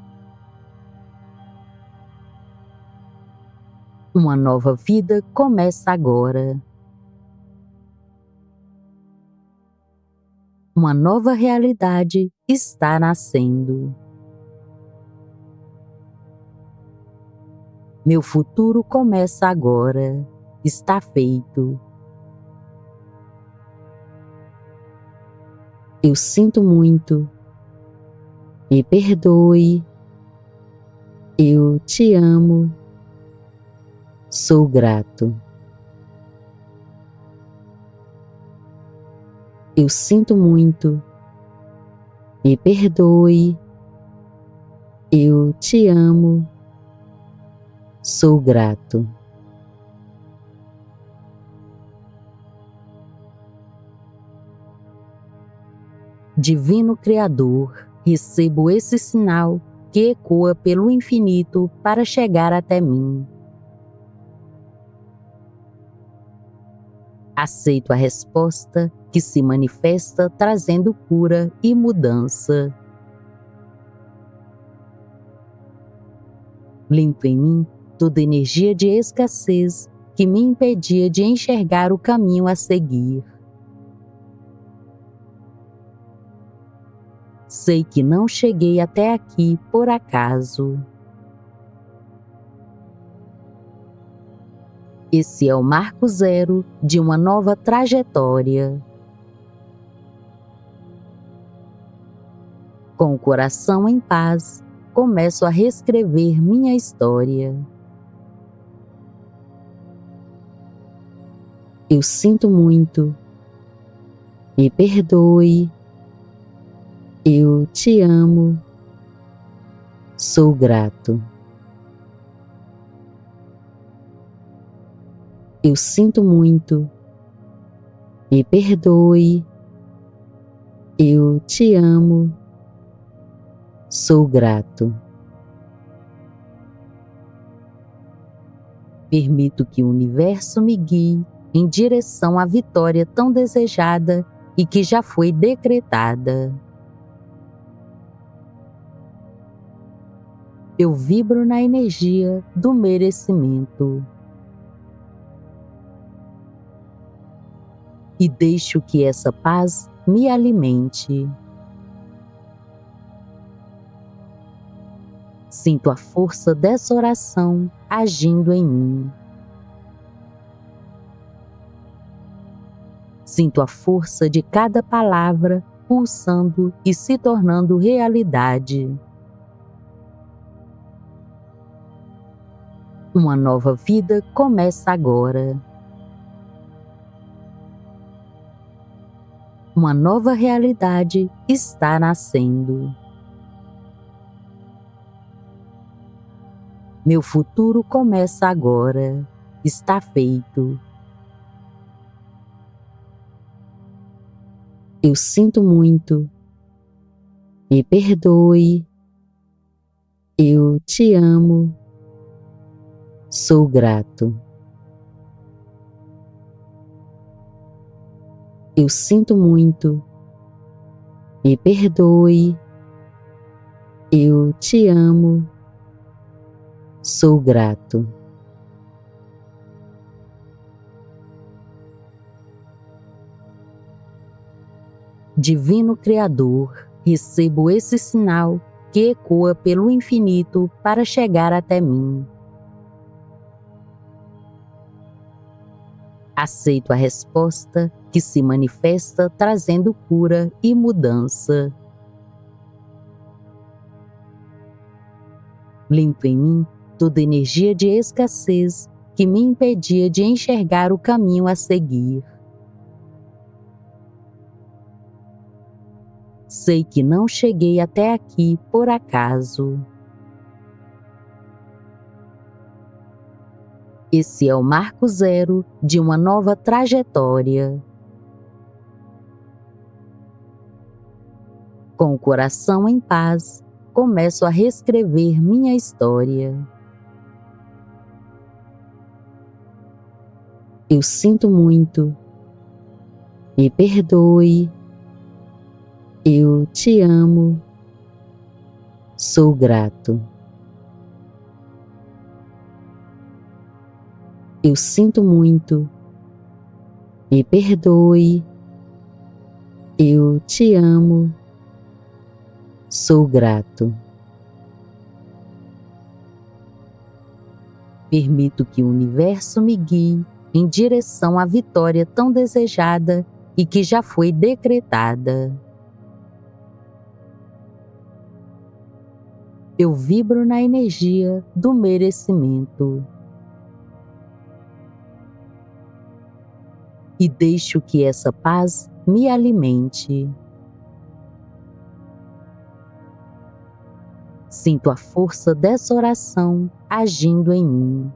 Speaker 1: Uma nova vida começa agora. Uma nova realidade está nascendo. Meu futuro começa agora. Está feito. Eu sinto muito. Me perdoe. Eu te amo. Sou grato. Eu sinto muito. Me perdoe. Eu te amo. Sou grato. Divino Criador, recebo esse sinal que ecoa pelo infinito para chegar até mim. Aceito a resposta que se manifesta trazendo cura e mudança. Limpo em mim toda energia de escassez que me impedia de enxergar o caminho a seguir. Sei que não cheguei até aqui por acaso. Esse é o marco zero de uma nova trajetória. Com o coração em paz, começo a reescrever minha história. Eu sinto muito. Me perdoe. Eu te amo. Sou grato. Eu sinto muito. Me perdoe. Eu te amo. Sou grato. Permito que o universo me guie em direção à vitória tão desejada e que já foi decretada. Eu vibro na energia do merecimento. E deixo que essa paz me alimente. Sinto a força dessa oração agindo em mim. Sinto a força de cada palavra pulsando e se tornando realidade. Uma nova vida começa agora. Uma nova realidade está nascendo. Meu futuro começa agora. Está feito. Eu sinto muito. Me perdoe. Eu te amo. Sou grato. Eu sinto muito. Me perdoe. Eu te amo. Sou grato. Divino Criador, recebo esse sinal que ecoa pelo infinito para chegar até mim. Aceito a resposta que se manifesta trazendo cura e mudança. Limpo em mim toda energia de escassez que me impedia de enxergar o caminho a seguir. Sei que não cheguei até aqui por acaso. Esse é o marco zero de uma nova trajetória. Com o coração em paz, começo a reescrever minha história. Eu sinto muito. Me perdoe. Eu te amo. Sou grato. Eu sinto muito. Me perdoe. Eu te amo. Sou grato. Permito que o universo me guie em direção à vitória tão desejada e que já foi decretada. Eu vibro na energia do merecimento. E deixo que essa paz me alimente. Sinto a força dessa oração agindo em mim.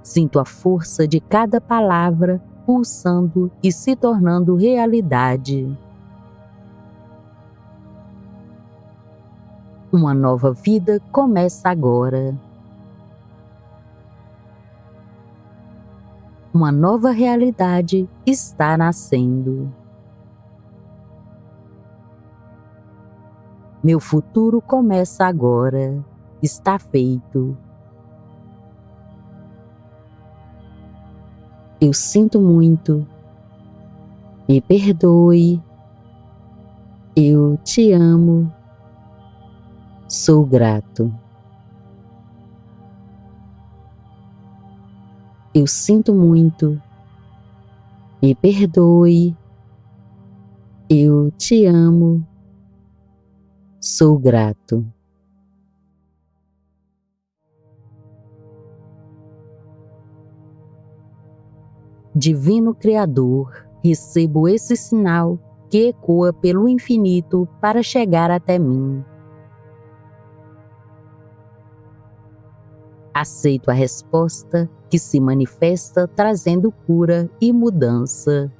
Speaker 1: Sinto a força de cada palavra pulsando e se tornando realidade. Uma nova vida começa agora. Uma nova realidade está nascendo. Meu futuro começa agora. Está feito. Eu sinto muito. Me perdoe. Eu te amo. Sou grato. Eu sinto muito. Me perdoe. Eu te amo. Sou grato. Divino Criador, recebo esse sinal que ecoa pelo infinito para chegar até mim. Aceito a resposta que se manifesta trazendo cura e mudança.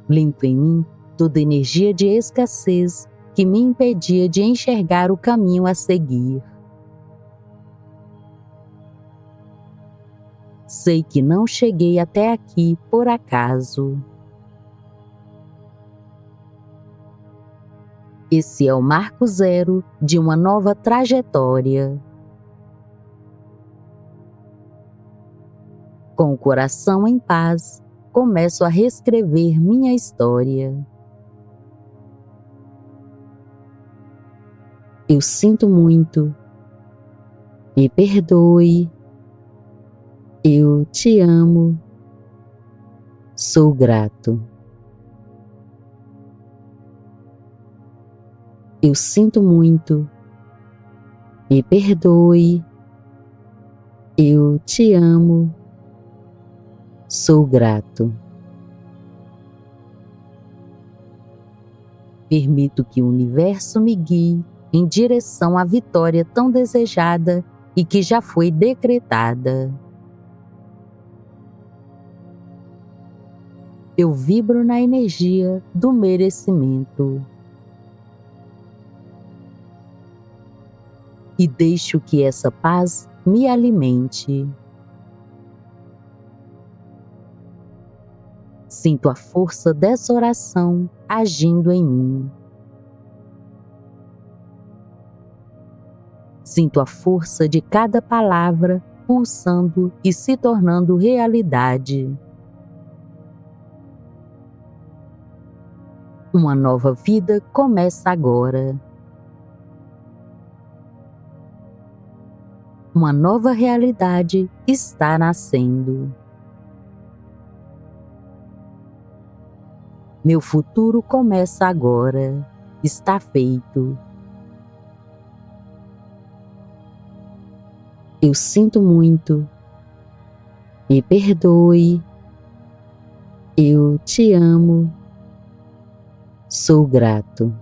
Speaker 1: Limpo em mim toda energia de escassez que me impedia de enxergar o caminho a seguir. Sei que não cheguei até aqui por acaso. Esse é o marco zero de uma nova trajetória. Com o coração em paz, começo a reescrever minha história. Eu sinto muito. Me perdoe. Eu te amo. Sou grato. Eu sinto muito. Me perdoe. Eu te amo. Sou grato. Permito que o universo me guie em direção à vitória tão desejada e que já foi decretada. Eu vibro na energia do merecimento. E deixo que essa paz me alimente. Sinto a força dessa oração agindo em mim. Sinto a força de cada palavra pulsando e se tornando realidade. Uma nova vida começa agora. Uma nova realidade está nascendo. Meu futuro começa agora. Está feito. Eu sinto muito. Me perdoe. Eu te amo. Sou grato.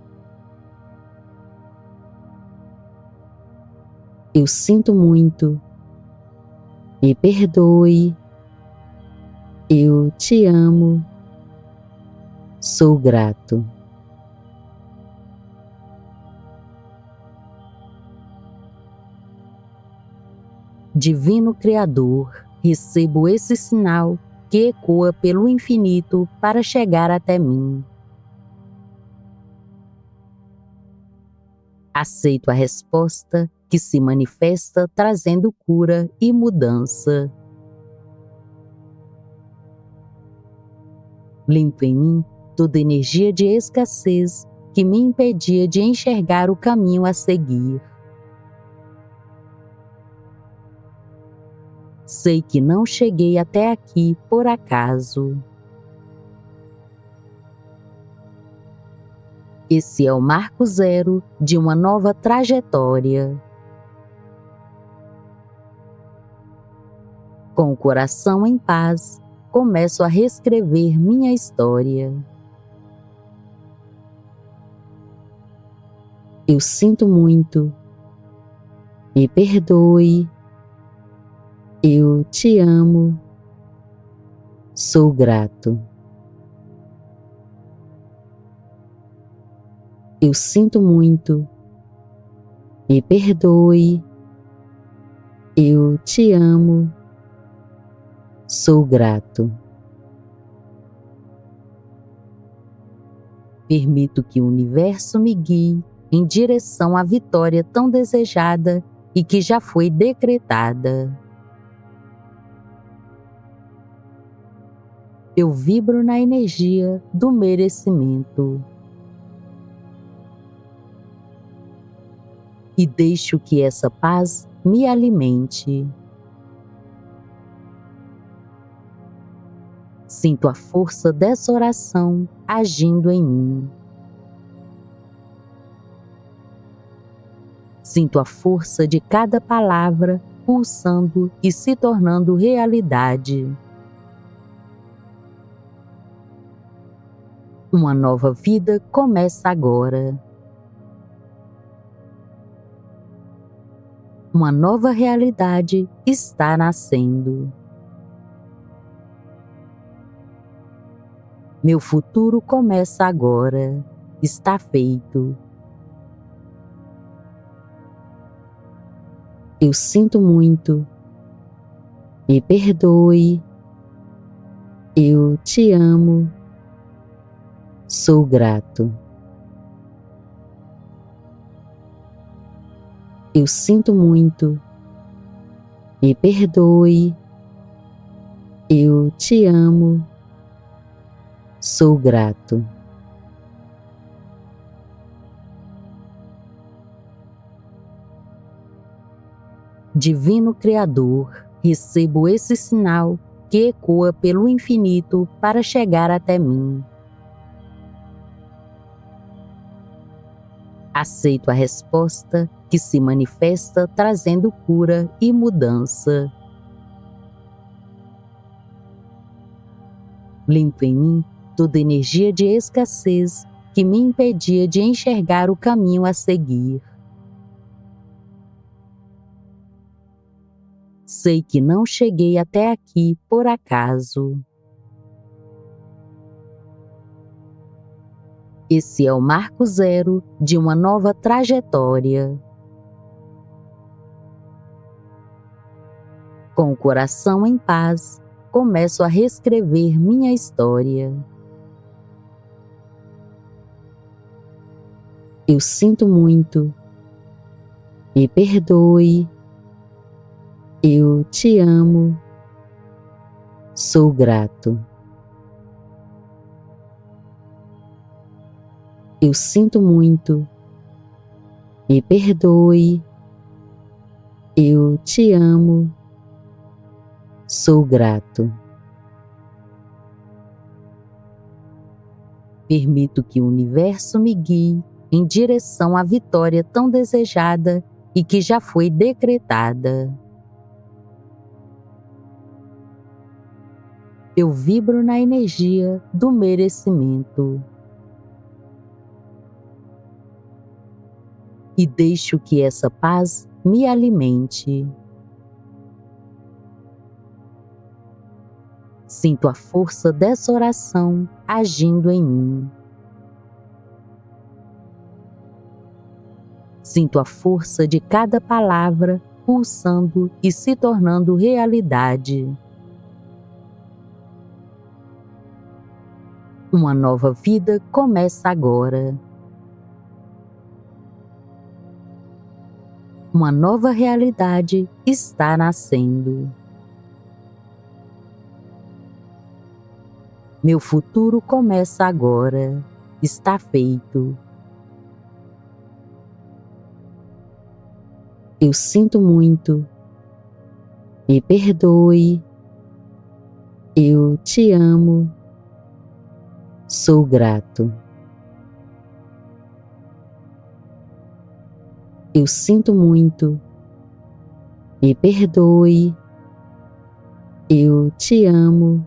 Speaker 1: Eu sinto muito. Me perdoe. Eu te amo. Sou grato. Divino Criador, recebo esse sinal que ecoa pelo infinito para chegar até mim. Aceito a resposta que se manifesta trazendo cura e mudança. Limpo em mim toda energia de escassez que me impedia de enxergar o caminho a seguir. Sei que não cheguei até aqui por acaso. Esse é o marco zero de uma nova trajetória. Com o coração em paz, começo a reescrever minha história. Eu sinto muito. Me perdoe. Eu te amo. Sou grato. Eu sinto muito. Me perdoe. Eu te amo. Sou grato. Permito que o universo me guie em direção à vitória tão desejada e que já foi decretada. Eu vibro na energia do merecimento. E deixo que essa paz me alimente. Sinto a força dessa oração agindo em mim. Sinto a força de cada palavra pulsando e se tornando realidade. Uma nova vida começa agora. Uma nova realidade está nascendo. Meu futuro começa agora. Está feito. Eu sinto muito. Me perdoe. Eu te amo. Sou grato. Eu sinto muito. Me perdoe. Eu te amo. Sou grato. Divino Criador, recebo esse sinal que ecoa pelo infinito para chegar até mim. Aceito a resposta que se manifesta trazendo cura e mudança. Limpo em mim toda energia de escassez que me impedia de enxergar o caminho a seguir. Sei que não cheguei até aqui por acaso. Esse é o marco zero de uma nova trajetória. Com o coração em paz, começo a reescrever minha história. Eu sinto muito. Me perdoe. Eu te amo. Sou grato. Eu sinto muito. Me perdoe. Eu te amo. Sou grato. Permito que o universo me guie em direção à vitória tão desejada e que já foi decretada. Eu vibro na energia do merecimento. E deixo que essa paz me alimente. Sinto a força dessa oração agindo em mim. Sinto a força de cada palavra pulsando e se tornando realidade. Uma nova vida começa agora. Uma nova realidade está nascendo. Meu futuro começa agora. Está feito. Eu sinto muito. Me perdoe. Eu te amo. Sou grato. Eu sinto muito. Me perdoe. Eu te amo.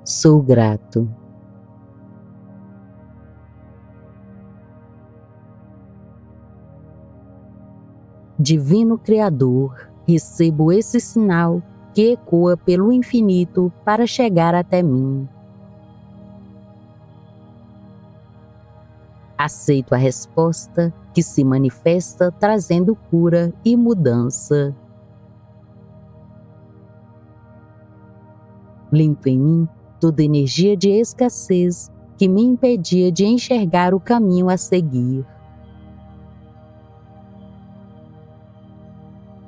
Speaker 1: Sou grato. Divino Criador, recebo esse sinal que ecoa pelo infinito para chegar até mim. Aceito a resposta que se manifesta trazendo cura e mudança. Limpo em mim toda energia de escassez que me impedia de enxergar o caminho a seguir.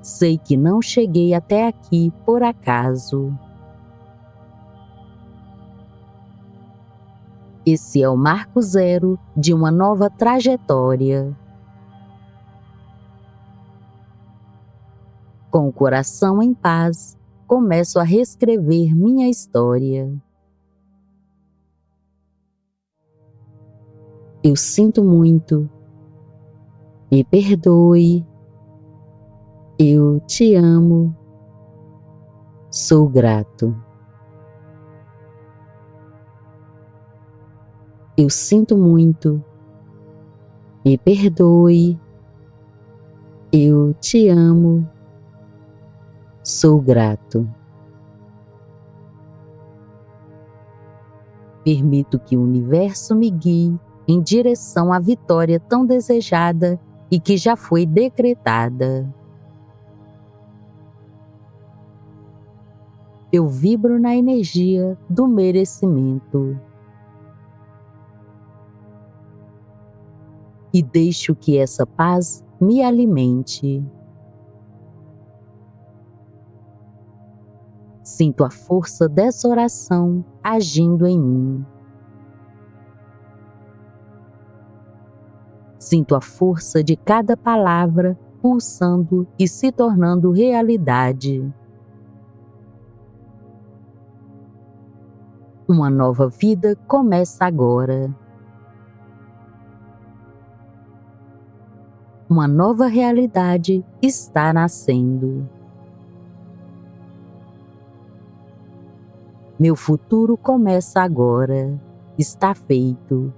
Speaker 1: Sei que não cheguei até aqui por acaso. Esse é o marco zero de uma nova trajetória. Com o coração em paz, começo a reescrever minha história. Eu sinto muito. Me perdoe. Eu te amo. Sou grato. Eu sinto muito. Me perdoe. Eu te amo. Sou grato. Permito que o universo me guie em direção à vitória tão desejada e que já foi decretada. Eu vibro na energia do merecimento. E deixo que essa paz me alimente. Sinto a força dessa oração agindo em mim. Sinto a força de cada palavra pulsando e se tornando realidade. Uma nova vida começa agora. Uma nova realidade está nascendo. Meu futuro começa agora. Está feito.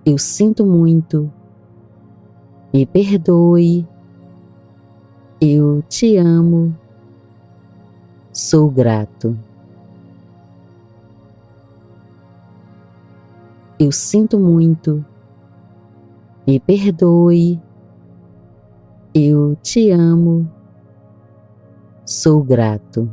Speaker 1: Eu sinto muito. Me perdoe. Eu te amo. Sou grato. Eu sinto muito. Me perdoe. Eu te amo. Sou grato.